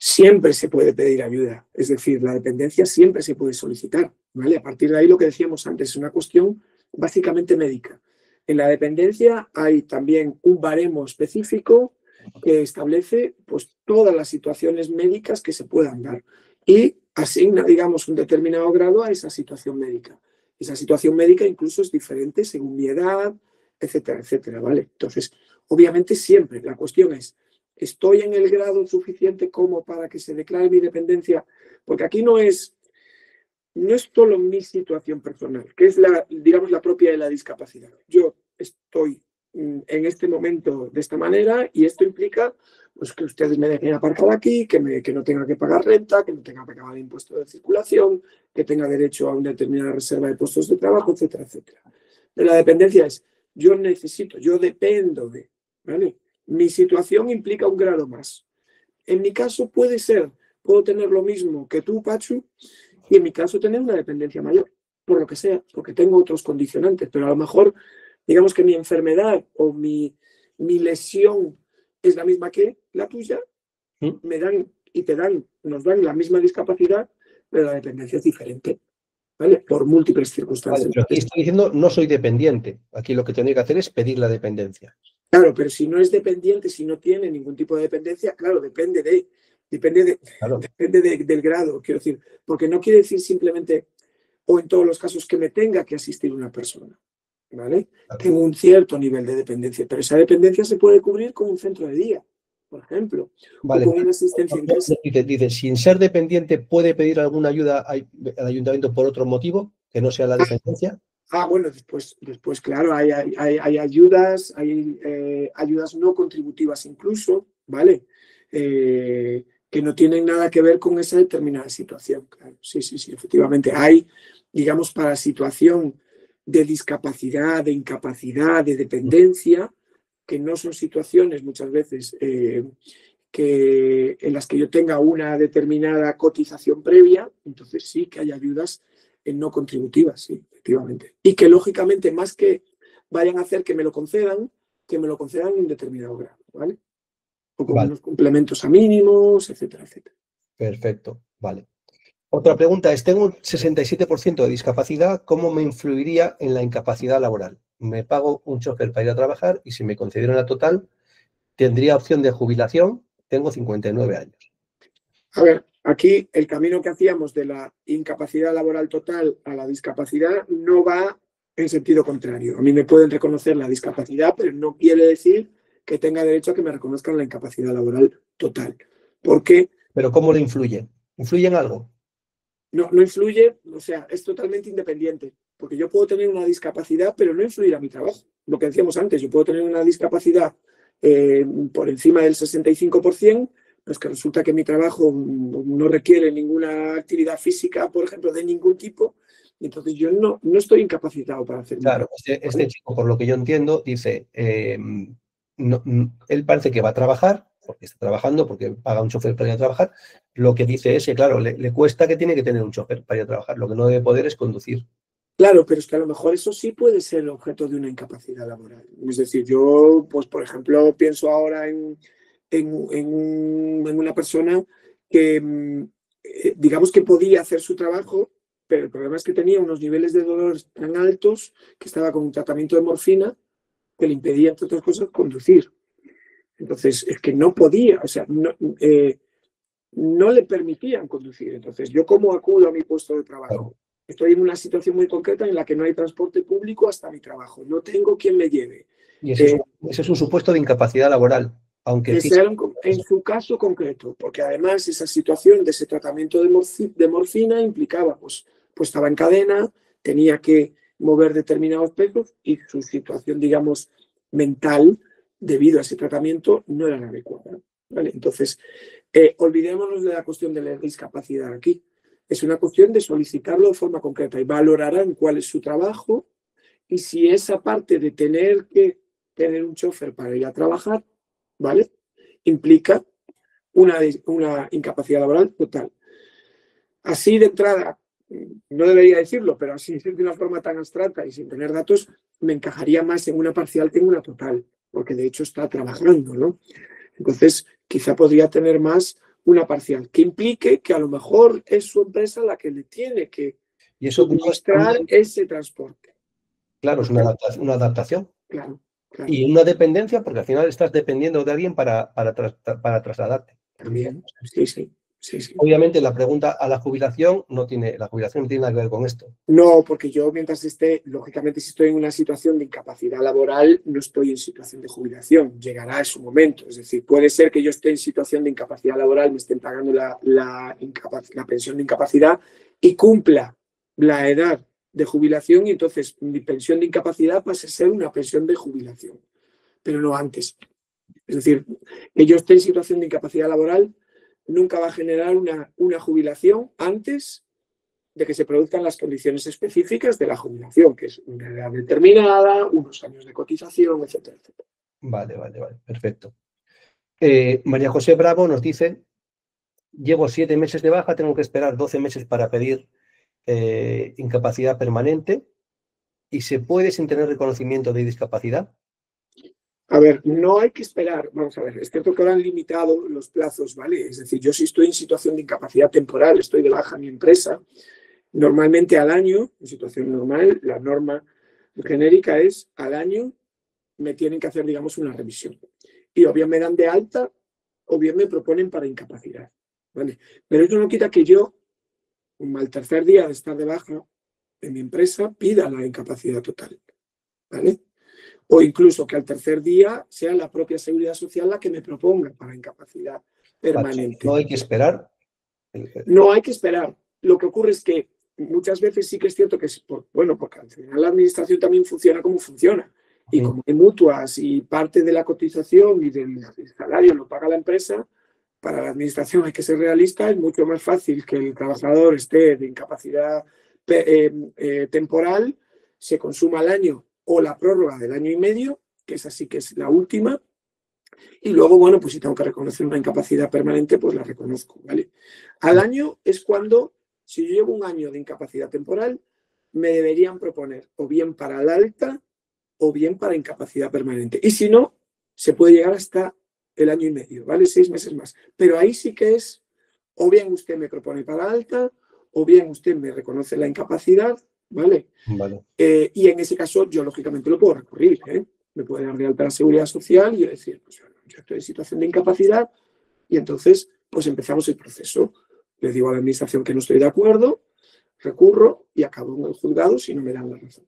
Siempre se puede pedir ayuda, es decir, la dependencia siempre se puede solicitar, ¿vale? A partir de ahí lo que decíamos antes, es una cuestión básicamente médica. En la dependencia hay también un baremo específico que establece pues, todas las situaciones médicas que se puedan dar y asigna, digamos, un determinado grado a esa situación médica. Esa situación médica incluso es diferente según mi edad, etcétera, etcétera, ¿vale? Entonces, obviamente siempre la cuestión es, ¿estoy en el grado suficiente como para que se declare mi dependencia? Porque aquí no es solo mi situación personal, que es digamos, la propia de la discapacidad. Yo estoy en este momento de esta manera y esto implica pues, que ustedes me dejen aparcado aquí, que no tenga que pagar renta, que no tenga que pagar impuesto de circulación, que tenga derecho a una determinada reserva de puestos de trabajo, etcétera, etcétera. Pero la dependencia es, yo dependo de, ¿vale? Mi situación implica un grado más. En mi caso puedo tener lo mismo que tú, Pachu, y en mi caso tener una dependencia mayor, por lo que sea, porque tengo otros condicionantes, pero a lo mejor, digamos que mi enfermedad o mi lesión es la misma que la tuya, me dan y nos dan la misma discapacidad, pero la dependencia es diferente, ¿vale? Por múltiples circunstancias. Vale, pero aquí estoy diciendo no soy dependiente. Aquí lo que tendría que hacer es pedir la dependencia. Claro, pero si no es dependiente, si no tiene ningún tipo de dependencia, claro, depende del grado, quiero decir, porque no quiere decir simplemente, o en todos los casos, que me tenga que asistir una persona, ¿vale? Claro. Tengo un cierto nivel de dependencia, pero esa dependencia se puede cubrir con un centro de día, por ejemplo, vale, o con una asistencia en casa. Dice, sin ser dependiente, ¿puede pedir alguna ayuda al ayuntamiento por otro motivo, que no sea la dependencia? Bueno, después claro, hay ayudas, ayudas no contributivas incluso, ¿vale? Que no tienen nada que ver con esa determinada situación. Claro. Sí, efectivamente. Hay, digamos, para situación de discapacidad, de incapacidad, de dependencia, que no son situaciones muchas veces en las que yo tenga una determinada cotización previa, entonces sí que hay ayudas no contributivas, sí, efectivamente. Y que lógicamente, más que vayan a hacer que me lo concedan en determinado grado, ¿vale? O con unos complementos a mínimos, etcétera, etcétera. Perfecto, vale. Otra pregunta es, tengo un 67% de discapacidad, ¿cómo me influiría en la incapacidad laboral? Me pago un chofer para ir a trabajar y si me concedieran la total, tendría opción de jubilación, tengo 59 años. A ver, aquí el camino que hacíamos de la incapacidad laboral total a la discapacidad no va en sentido contrario. A mí me pueden reconocer la discapacidad, pero no quiere decir que tenga derecho a que me reconozcan la incapacidad laboral total. ¿Por qué? ¿Pero cómo le influye? ¿Influye en algo? No influye, o sea, es totalmente independiente. porque yo puedo tener una discapacidad, pero no influir a mi trabajo. Lo que decíamos antes, yo puedo tener una discapacidad por encima del 65%, pues que resulta que mi trabajo no requiere ninguna actividad física, por ejemplo, de ningún tipo, y entonces yo no estoy incapacitado para hacer mi Claro, trabajo. este chico, por lo que yo entiendo, dice, él parece que va a trabajar, porque está trabajando, porque paga un chofer para ir a trabajar. Lo que dice es que, claro, le cuesta que tiene que tener un chofer para ir a trabajar. Lo que no debe poder es conducir. Claro, pero es que a lo mejor eso sí puede ser objeto de una incapacidad laboral. Es decir, yo, pues, por ejemplo, pienso ahora en una persona que, digamos que podía hacer su trabajo, pero el problema es que tenía unos niveles de dolor tan altos que estaba con un tratamiento de morfina que le impedía, entre otras cosas, conducir. Entonces, es que no podía, o sea, no le permitían conducir. Entonces, ¿yo cómo acudo a mi puesto de trabajo? Claro. Estoy en una situación muy concreta en la que no hay transporte público hasta mi trabajo. No tengo quien me lleve. Y ese es un supuesto de incapacidad laboral, aunque Ese era en su caso concreto, porque además esa situación de ese tratamiento de morfina implicaba, pues estaba en cadena, tenía que mover determinados pesos y su situación, digamos, mental, debido a ese tratamiento, no era la adecuada. ¿Vale? Entonces, olvidémonos de la cuestión de la discapacidad aquí. Es una cuestión de solicitarlo de forma concreta y valorarán cuál es su trabajo y si esa parte de tener que tener un chofer para ir a trabajar, ¿vale? Implica una incapacidad laboral total. Así de entrada, no debería decirlo, pero así de una forma tan abstracta y sin tener datos, me encajaría más en una parcial que en una total, porque de hecho está trabajando, ¿no? Entonces, quizá podría tener más una parcial, que implique que a lo mejor es su empresa la que le tiene que suministrar ese transporte. Claro, es una adaptación. Claro. Y una dependencia, porque al final estás dependiendo de alguien para trasladarte. También, sí. Obviamente la pregunta a la jubilación la jubilación no tiene nada que ver con esto. No, porque yo mientras esté, lógicamente si estoy en una situación de incapacidad laboral, no estoy en situación de jubilación, llegará a su momento. Es decir, puede ser que yo esté en situación de incapacidad laboral, me estén pagando la pensión de incapacidad y cumpla la edad de jubilación y entonces mi pensión de incapacidad pase a ser una pensión de jubilación, pero no antes. Es decir, que yo esté en situación de incapacidad laboral nunca va a generar una jubilación antes de que se produzcan las condiciones específicas de la jubilación, que es una edad determinada, unos años de cotización, etcétera, etcétera. Vale, perfecto. María José Bravo nos dice, llevo 7 meses de baja, tengo que esperar 12 meses para pedir incapacidad permanente y se puede sin tener reconocimiento de discapacidad. A ver, no hay que esperar, vamos a ver, es cierto que ahora han limitado los plazos, ¿vale? Es decir, yo si estoy en situación de incapacidad temporal, estoy de baja en mi empresa, normalmente al año, en situación normal, la norma genérica es al año me tienen que hacer, digamos, una revisión. Y o bien me dan de alta o bien me proponen para incapacidad, ¿vale? Pero eso no quita que yo, al tercer día de estar de baja en mi empresa, pida la incapacidad total, ¿vale? O incluso que al tercer día sea la propia Seguridad Social la que me proponga para incapacidad permanente. No hay que esperar. No hay que esperar. Lo que ocurre es que muchas veces sí que es cierto que es porque al final la administración también funciona como funciona. Y como hay mutuas y parte de la cotización y del salario lo paga la empresa, para la administración hay que ser realista, es mucho más fácil que el trabajador esté de incapacidad temporal, se consuma al año o la prórroga del año y medio, que esa sí que es la última, y luego, bueno, pues si tengo que reconocer una incapacidad permanente, pues la reconozco, ¿vale? Al año es cuando, si yo llevo un año de incapacidad temporal, me deberían proponer o bien para la alta o bien para incapacidad permanente. Y si no, se puede llegar hasta el año y medio, ¿vale? 6 meses más. Pero ahí sí que es, o bien usted me propone para alta, o bien usted me reconoce la incapacidad, ¿vale? Y en ese caso yo lógicamente lo puedo recurrir, ¿eh? Me puede dar de alta la Seguridad Social y decir, pues yo estoy en situación de incapacidad y entonces pues empezamos el proceso. Le digo a la administración que no estoy de acuerdo, recurro y acabo en el juzgado si no me dan la razón.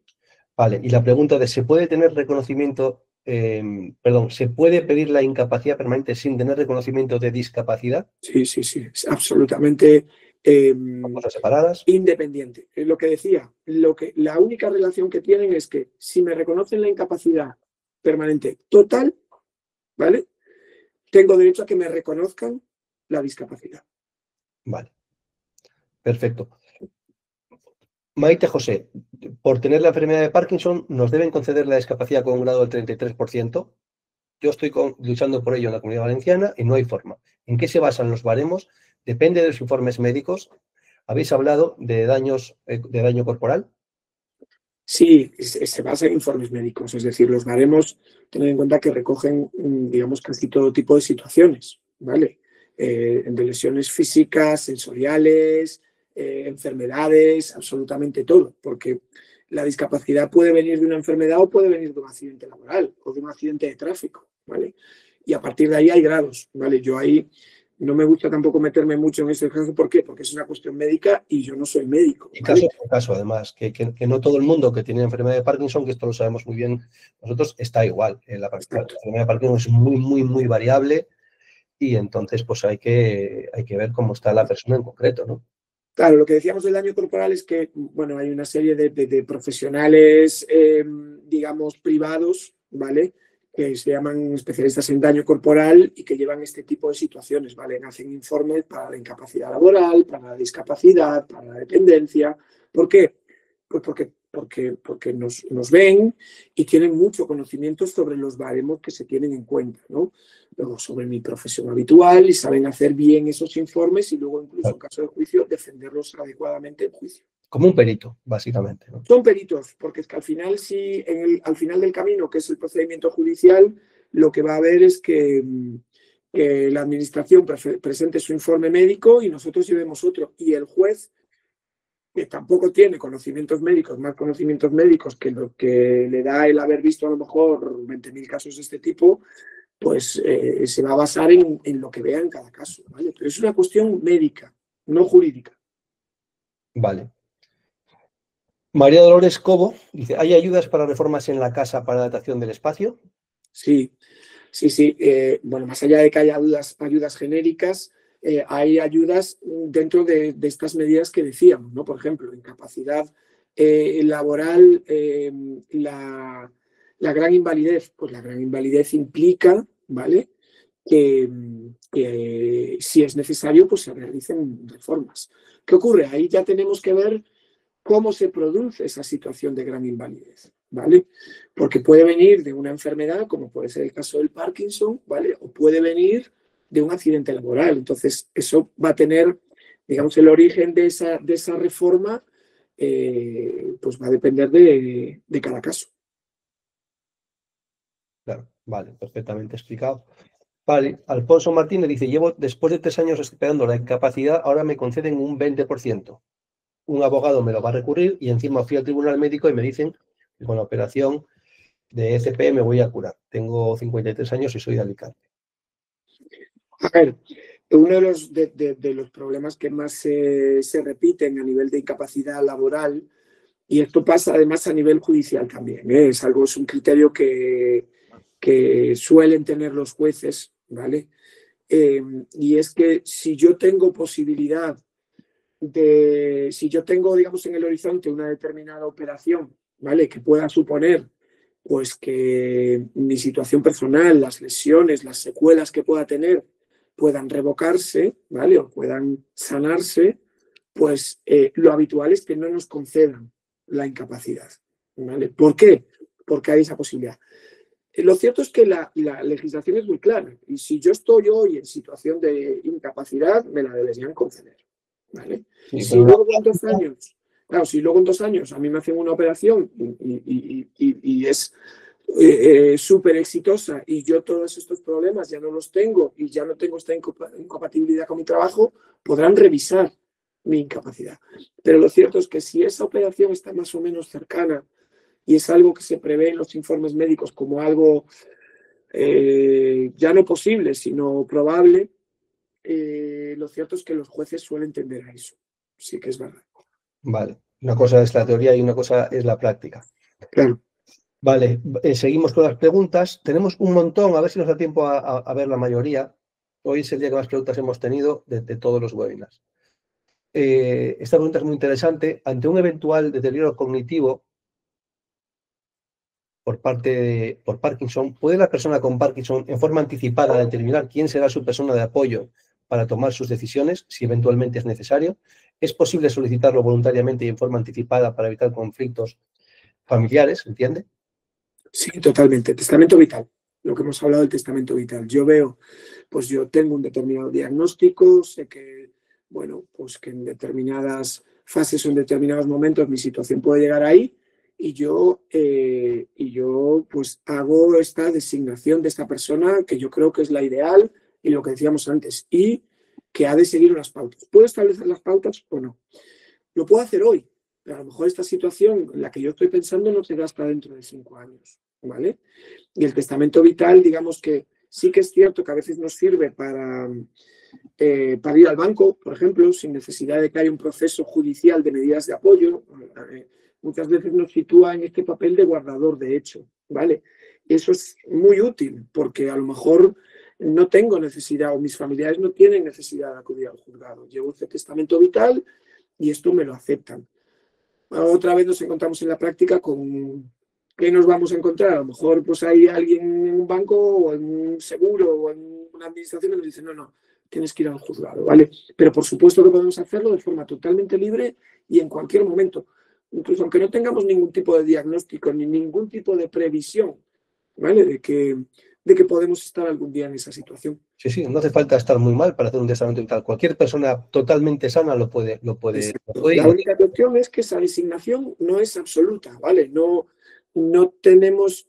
Vale, y la pregunta de ¿se puede tener reconocimiento, ¿se puede pedir la incapacidad permanente sin tener reconocimiento de discapacidad? Sí, es absolutamente Cosas separadas. Independiente. Es lo que decía. La única relación que tienen es que si me reconocen la incapacidad permanente total, ¿vale? Tengo derecho a que me reconozcan la discapacidad. Vale. Perfecto. Maite José, por tener la enfermedad de Parkinson, ¿nos deben conceder la discapacidad con un grado del 33%? Yo estoy luchando por ello en la Comunidad Valenciana y no hay forma. ¿En qué se basan los baremos? Depende de los informes médicos. ¿Habéis hablado de daño corporal? Sí, se basa en informes médicos, es decir, los baremos, tened en cuenta que recogen, digamos, casi todo tipo de situaciones, ¿vale? De lesiones físicas, sensoriales, enfermedades, absolutamente todo, porque la discapacidad puede venir de una enfermedad o puede venir de un accidente laboral o de un accidente de tráfico, ¿vale? Y a partir de ahí hay grados, ¿vale? Yo ahí no me gusta tampoco meterme mucho en ese caso. ¿Por qué? Porque es una cuestión médica y yo no soy médico. Y ¿vale? caso por caso, además, que no todo el mundo que tiene enfermedad de Parkinson, que esto lo sabemos muy bien nosotros, está igual. La enfermedad de Parkinson es muy, muy, muy variable y entonces pues hay que ver cómo está la persona en concreto, ¿no? Claro, lo que decíamos del daño corporal es que, bueno, hay una serie de profesionales, digamos, privados, ¿vale? Que se llaman especialistas en daño corporal y que llevan este tipo de situaciones, ¿vale? Hacen informes para la incapacidad laboral, para la discapacidad, para la dependencia. ¿Por qué? Pues porque nos ven y tienen mucho conocimiento sobre los baremos que se tienen en cuenta, ¿no? Luego sobre mi profesión habitual y saben hacer bien esos informes y luego incluso en caso de juicio defenderlos adecuadamente en juicio. Como un perito, básicamente, ¿no? Son peritos, porque es que al final, sí, al final del camino, que es el procedimiento judicial, lo que va a haber es que la administración presente su informe médico y nosotros llevemos otro. Y el juez, que tampoco tiene conocimientos médicos, más conocimientos médicos que lo que le da el haber visto a lo mejor 20.000 casos de este tipo, pues se va a basar en lo que vea en cada caso, ¿vale? Pero es una cuestión médica, no jurídica. Vale. María Dolores Cobo dice, ¿hay ayudas para reformas en la casa para adaptación del espacio? Sí. Bueno, más allá de que haya ayudas genéricas, hay ayudas dentro de estas medidas que decíamos, ¿no? Por ejemplo, incapacidad laboral, la gran invalidez. Pues la gran invalidez implica, ¿vale? Que si es necesario, pues se realicen reformas. ¿Qué ocurre? Ahí ya tenemos que ver cómo se produce esa situación de gran invalidez, ¿vale? Porque puede venir de una enfermedad, como puede ser el caso del Parkinson, ¿vale? O puede venir de un accidente laboral. Entonces, eso va a tener, digamos, el origen de esa reforma, pues va a depender de cada caso. Claro, vale, perfectamente explicado. Vale, Alfonso Martínez dice, llevo después de 3 años esperando la incapacidad, ahora me conceden un 20%. Un abogado me lo va a recurrir y encima fui al tribunal médico y me dicen que con la operación de ECP me voy a curar. Tengo 53 años y soy de Alicante. A ver, uno de los problemas que más se repiten a nivel de incapacidad laboral, y esto pasa además a nivel judicial también, es un criterio que suelen tener los jueces, ¿vale? Y es que si yo tengo posibilidad si yo tengo, digamos, en el horizonte una determinada operación, ¿vale? Que pueda suponer, pues, que mi situación personal, las lesiones, las secuelas que pueda tener, puedan revocarse, ¿vale? O puedan sanarse, pues lo habitual es que no nos concedan la incapacidad, ¿vale? ¿Por qué? Porque hay esa posibilidad. Lo cierto es que la legislación es muy clara y si yo estoy hoy en situación de incapacidad, me la deberían conceder, ¿vale? Sí, Si luego en 2 años, claro, si luego en 2 años a mí me hacen una operación y es súper exitosa y yo todos estos problemas ya no los tengo y ya no tengo esta incompatibilidad con mi trabajo, podrán revisar mi incapacidad. Pero lo cierto es que si esa operación está más o menos cercana y es algo que se prevé en los informes médicos como algo ya no posible, sino probable, lo cierto es que los jueces suelen tender a eso. Sí que es verdad. Vale, una cosa es la teoría y una cosa es la práctica. Claro. Vale, seguimos con las preguntas. Tenemos un montón, a ver si nos da tiempo a ver la mayoría. Hoy es el día que más preguntas hemos tenido de todos los webinars. esta pregunta es muy interesante. Ante un eventual deterioro cognitivo por Parkinson, ¿puede la persona con Parkinson en forma anticipada determinar quién será su persona de apoyo para tomar sus decisiones, si eventualmente es necesario? ¿Es posible solicitarlo voluntariamente y en forma anticipada para evitar conflictos familiares? ¿Entiende? Sí, totalmente. Testamento vital. Lo que hemos hablado del testamento vital. Yo veo, pues yo tengo un determinado diagnóstico, sé que, bueno, pues que en determinadas fases o en determinados momentos mi situación puede llegar ahí y yo pues hago esta designación de esta persona que yo creo que es la ideal y lo que decíamos antes y que ha de seguir unas pautas. ¿Puedo establecer las pautas o no? Lo puedo hacer hoy, pero a lo mejor esta situación en la que yo estoy pensando no será hasta dentro de 5 años, ¿vale? Y el testamento vital, digamos que sí que es cierto que a veces nos sirve para ir al banco, por ejemplo, sin necesidad de que haya un proceso judicial de medidas de apoyo. Muchas veces nos sitúa en este papel de guardador de hecho, ¿vale? Eso es muy útil porque a lo mejor no tengo necesidad o mis familiares no tienen necesidad de acudir al juzgado. Llevo este testamento vital y esto me lo aceptan. Otra vez nos encontramos en la práctica con ¿qué nos vamos a encontrar? A lo mejor pues hay alguien en un banco o en un seguro o en una administración que nos dice no, tienes que ir al juzgado, ¿vale? Pero por supuesto que podemos hacerlo de forma totalmente libre y en cualquier momento, incluso aunque no tengamos ningún tipo de diagnóstico ni ningún tipo de previsión, ¿vale? De que podemos estar algún día en esa situación. Sí, no hace falta estar muy mal para hacer un testamento vital. Cualquier persona totalmente sana lo puede. La única cuestión es que esa designación no es absoluta, ¿vale? No tenemos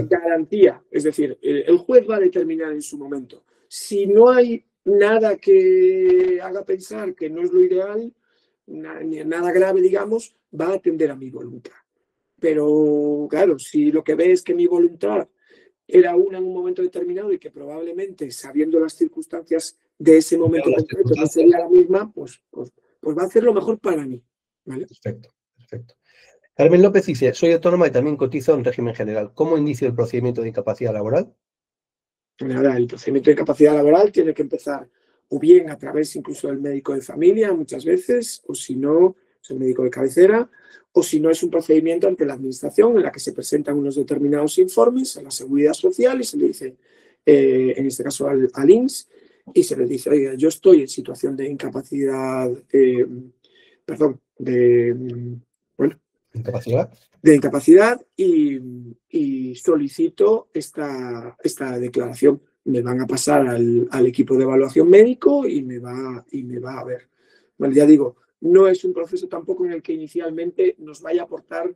garantía. Es decir, el juez va a determinar en su momento. Si no hay nada que haga pensar que no es lo ideal, nada grave, digamos, va a atender a mi voluntad. Pero, claro, si lo que ve es que mi voluntad era una en un momento determinado y que probablemente, sabiendo las circunstancias de ese momento concreto, no sería la misma, pues va a hacer lo mejor para mí. ¿Vale? Perfecto. Carmen López dice, soy autónoma y también cotizo en régimen general. ¿Cómo inicio el procedimiento de incapacidad laboral? Ahora, el procedimiento de incapacidad laboral tiene que empezar o bien a través incluso del médico de familia muchas veces, o si no, es el médico de cabecera, o si no es un procedimiento ante la administración en la que se presentan unos determinados informes a la Seguridad Social y se le dice, en este caso al INS, y se le dice, oye, yo estoy en situación de incapacidad, de incapacidad y solicito esta declaración. Me van a pasar al equipo de evaluación médico y me va a ver. Bueno, ya digo, no es un proceso tampoco en el que inicialmente nos vaya a aportar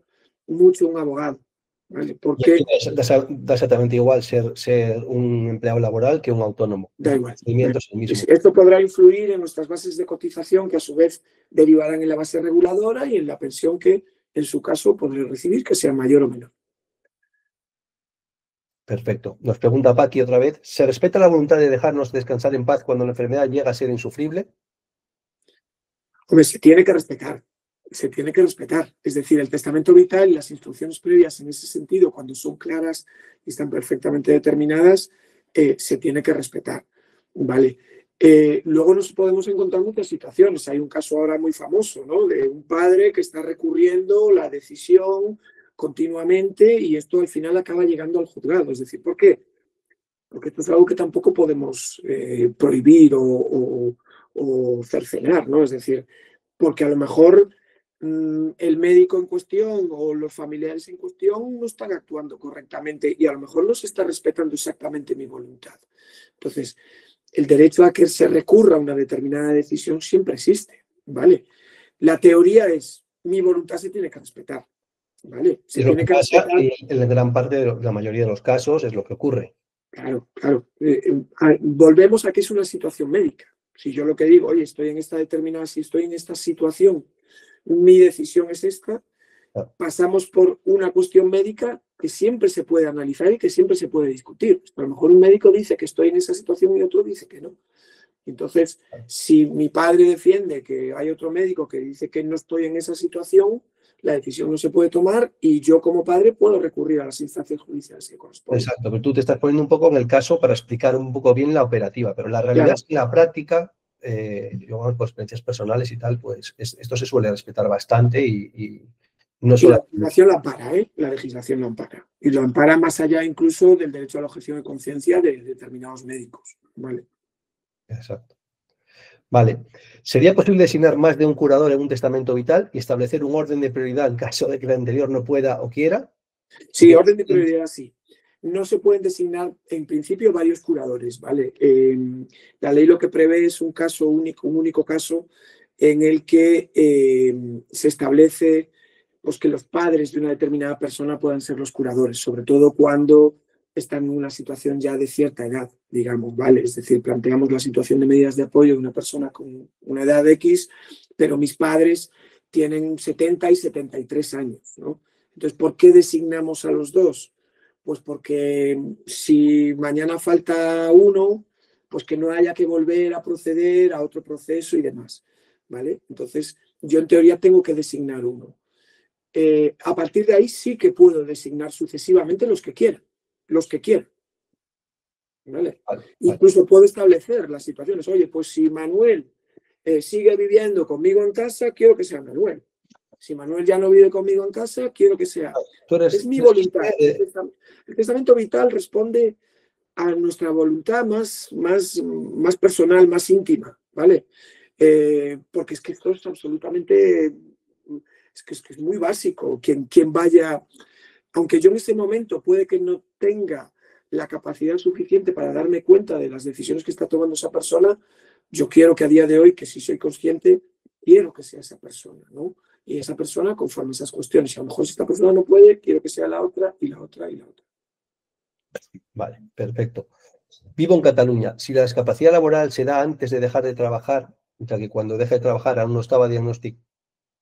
mucho un abogado. ¿Vale? Porque da exactamente igual ser un empleado laboral que un autónomo. Da igual. Es el mismo. Esto podrá influir en nuestras bases de cotización que a su vez derivarán en la base reguladora y en la pensión que en su caso podré recibir, que sea mayor o menor. Perfecto. Nos pregunta Paqui otra vez, ¿se respeta la voluntad de dejarnos descansar en paz cuando la enfermedad llega a ser insufrible? Hombre, se tiene que respetar. Es decir, el testamento vital y las instrucciones previas en ese sentido, cuando son claras y están perfectamente determinadas, se tiene que respetar. ¿Vale? Luego nos podemos encontrar muchas situaciones. Hay un caso ahora muy famoso, ¿no? De un padre que está recurriendo la decisión continuamente y esto al final acaba llegando al juzgado. Es decir, ¿por qué? Porque esto es algo que tampoco podemos prohibir o cercenar, ¿no? Es decir, porque a lo mejor el médico en cuestión o los familiares en cuestión no están actuando correctamente y a lo mejor no se está respetando exactamente mi voluntad. Entonces, el derecho a que se recurra a una determinada decisión siempre existe, ¿vale? La teoría es, mi voluntad se tiene que respetar, ¿vale? Se tiene que respetar. En gran parte de la mayoría de los casos es lo que ocurre. Claro. Volvemos a que es una situación médica. Si yo lo que digo, oye, estoy en esta determinada, si estoy en esta situación, mi decisión es esta, pasamos por una cuestión médica que siempre se puede analizar y que siempre se puede discutir. A lo mejor un médico dice que estoy en esa situación y otro dice que no. Entonces, si mi padre defiende que hay otro médico que dice que no estoy en esa situación, la decisión no se puede tomar y yo como padre puedo recurrir a las instancias judiciales que corresponden. Exacto, pero tú te estás poniendo un poco en el caso para explicar un poco bien la operativa, pero la realidad es que la práctica yo por experiencias personales y tal, pues esto se suele respetar bastante y no Y solo... la legislación la ampara, ¿eh? La legislación la ampara. Y lo ampara más allá incluso del derecho a la objeción de conciencia de determinados médicos, ¿vale? Exacto. Vale. ¿Sería posible designar más de un curador en un testamento vital y establecer un orden de prioridad en caso de que el anterior no pueda o quiera? Sí, orden de prioridad sí. No se pueden designar, en principio, varios curadores, ¿vale? La ley lo que prevé es un caso único, un único caso en el que se establece pues, que los padres de una determinada persona puedan ser los curadores, sobre todo cuando están en una situación ya de cierta edad, digamos, ¿vale? Es decir, planteamos la situación de medidas de apoyo de una persona con una edad X, pero mis padres tienen 70 y 73 años, ¿no? Entonces, ¿por qué designamos a los dos? Pues porque si mañana falta uno, pues que no haya que volver a proceder a otro proceso y demás, ¿vale? Entonces, yo en teoría tengo que designar uno. A partir de ahí sí que puedo designar sucesivamente los que quiera, ¿vale? Vale. Incluso puedo establecer las situaciones. Oye, pues si Manuel sigue viviendo conmigo en casa, quiero que sea Manuel. Si Manuel ya no vive conmigo en casa, quiero que sea. Es mi voluntad. El testamento vital responde a nuestra voluntad más personal, más íntima, ¿vale? Porque es que esto es absolutamente, es que es muy básico. Quien vaya, aunque yo en ese momento puede que no tenga la capacidad suficiente para darme cuenta de las decisiones que está tomando esa persona, yo quiero que a día de hoy, que sí soy consciente, quiero que sea esa persona, ¿no? Y esa persona conforme a esas cuestiones. Y a lo mejor si esta persona no puede, quiero que sea la otra y la otra y la otra. Vale, perfecto. Vivo en Cataluña. Si la discapacidad laboral se da antes de dejar de trabajar, ya que cuando deje de trabajar aún no estaba diagnosticada,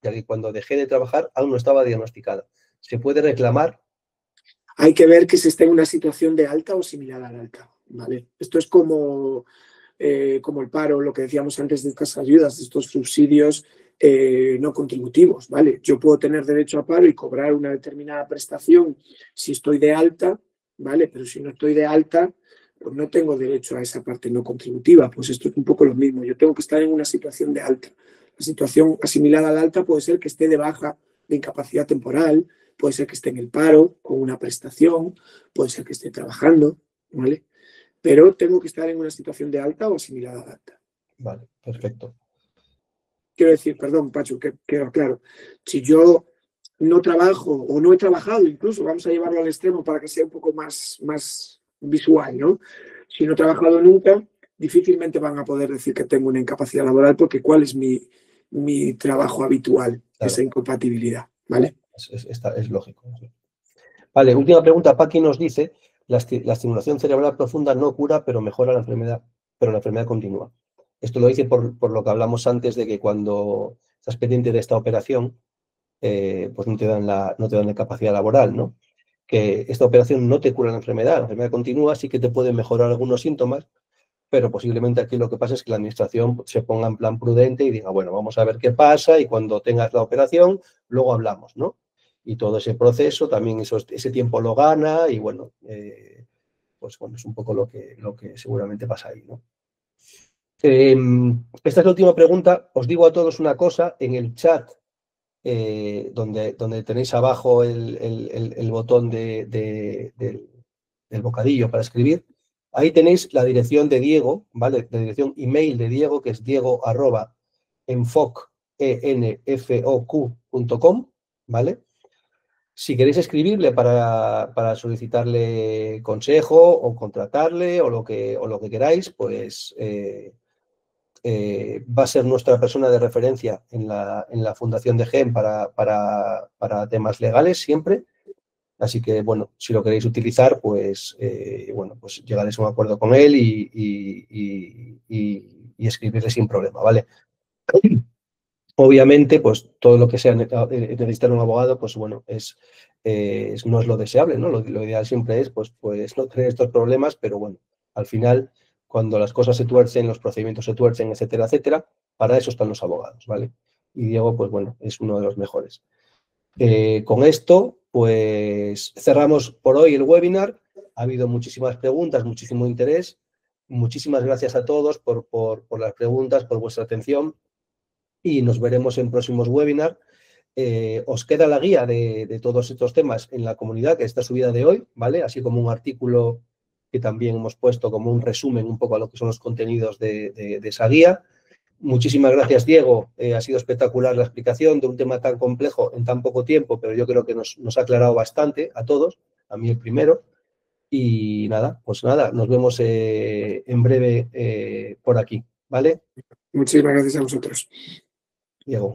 ya que cuando dejé de trabajar aún no estaba diagnosticada, ¿se puede reclamar? Hay que ver que se esté en una situación de alta o similar al alta, ¿vale? Esto es como el paro, lo que decíamos antes de estas ayudas, de estos subsidios no contributivos, ¿vale? Yo puedo tener derecho a paro y cobrar una determinada prestación si estoy de alta, ¿vale? Pero si no estoy de alta, pues no tengo derecho a esa parte no contributiva. Pues esto es un poco lo mismo. Yo tengo que estar en una situación de alta. La situación asimilada al alta puede ser que esté de baja de incapacidad temporal, puede ser que esté en el paro con una prestación, puede ser que esté trabajando, ¿vale? Pero tengo que estar en una situación de alta o asimilada a alta. Vale, perfecto. Quiero decir, perdón, Pacho, que queda claro. Si yo no trabajo o no he trabajado, incluso, vamos a llevarlo al extremo para que sea un poco más visual, ¿no? Si no he trabajado nunca, difícilmente van a poder decir que tengo una incapacidad laboral porque ¿cuál es mi trabajo habitual? Claro. Esa incompatibilidad, ¿vale? Es lógico. Vale, última pregunta. Paqui nos dice, la estimulación cerebral profunda no cura, pero mejora la enfermedad, pero la enfermedad continúa. Esto lo dice por lo que hablamos antes de que cuando estás pendiente de esta operación, pues no te dan la capacidad laboral, ¿no? Que esta operación no te cura la enfermedad continúa, sí que te puede mejorar algunos síntomas, pero posiblemente aquí lo que pasa es que la administración se ponga en plan prudente y diga, bueno, vamos a ver qué pasa y cuando tengas la operación, luego hablamos, ¿no? Y todo ese proceso, también ese tiempo lo gana y bueno, pues bueno, es un poco lo que seguramente pasa ahí, ¿no? Esta es la última pregunta. Os digo a todos una cosa, en el chat, donde tenéis abajo el botón del bocadillo para escribir, ahí tenéis la dirección de Diego, ¿vale? La dirección email de Diego, que es diego@enfoq.com, ¿vale? Si queréis escribirle para solicitarle consejo o contratarle o lo que queráis, pues va a ser nuestra persona de referencia en la Fundación de GEM para temas legales siempre. Así que, bueno, si lo queréis utilizar, pues, bueno, pues llegaréis a un acuerdo con él y escribirle sin problema, ¿vale? Obviamente, pues todo lo que sea necesitar un abogado, pues bueno, no es lo deseable, ¿no? Lo ideal siempre es, pues no tener estos problemas, pero bueno, al final, cuando las cosas se tuercen, los procedimientos se tuercen, etcétera, etcétera, para eso están los abogados, ¿vale? Y Diego, pues bueno, es uno de los mejores. Con esto, pues cerramos por hoy el webinar. Ha habido muchísimas preguntas, muchísimo interés. muchísimas gracias a todos por las preguntas, por vuestra atención y nos veremos en próximos webinars. Os queda la guía de todos estos temas en la comunidad, que está subida de hoy, ¿vale? Así como un artículo que también hemos puesto como un resumen un poco a lo que son los contenidos de esa guía. Muchísimas gracias, Diego. Ha sido espectacular la explicación de un tema tan complejo en tan poco tiempo, pero yo creo que nos ha aclarado bastante a todos, a mí el primero. Y nada, pues nada, nos vemos en breve por aquí, ¿vale? Muchísimas gracias a vosotros. Diego.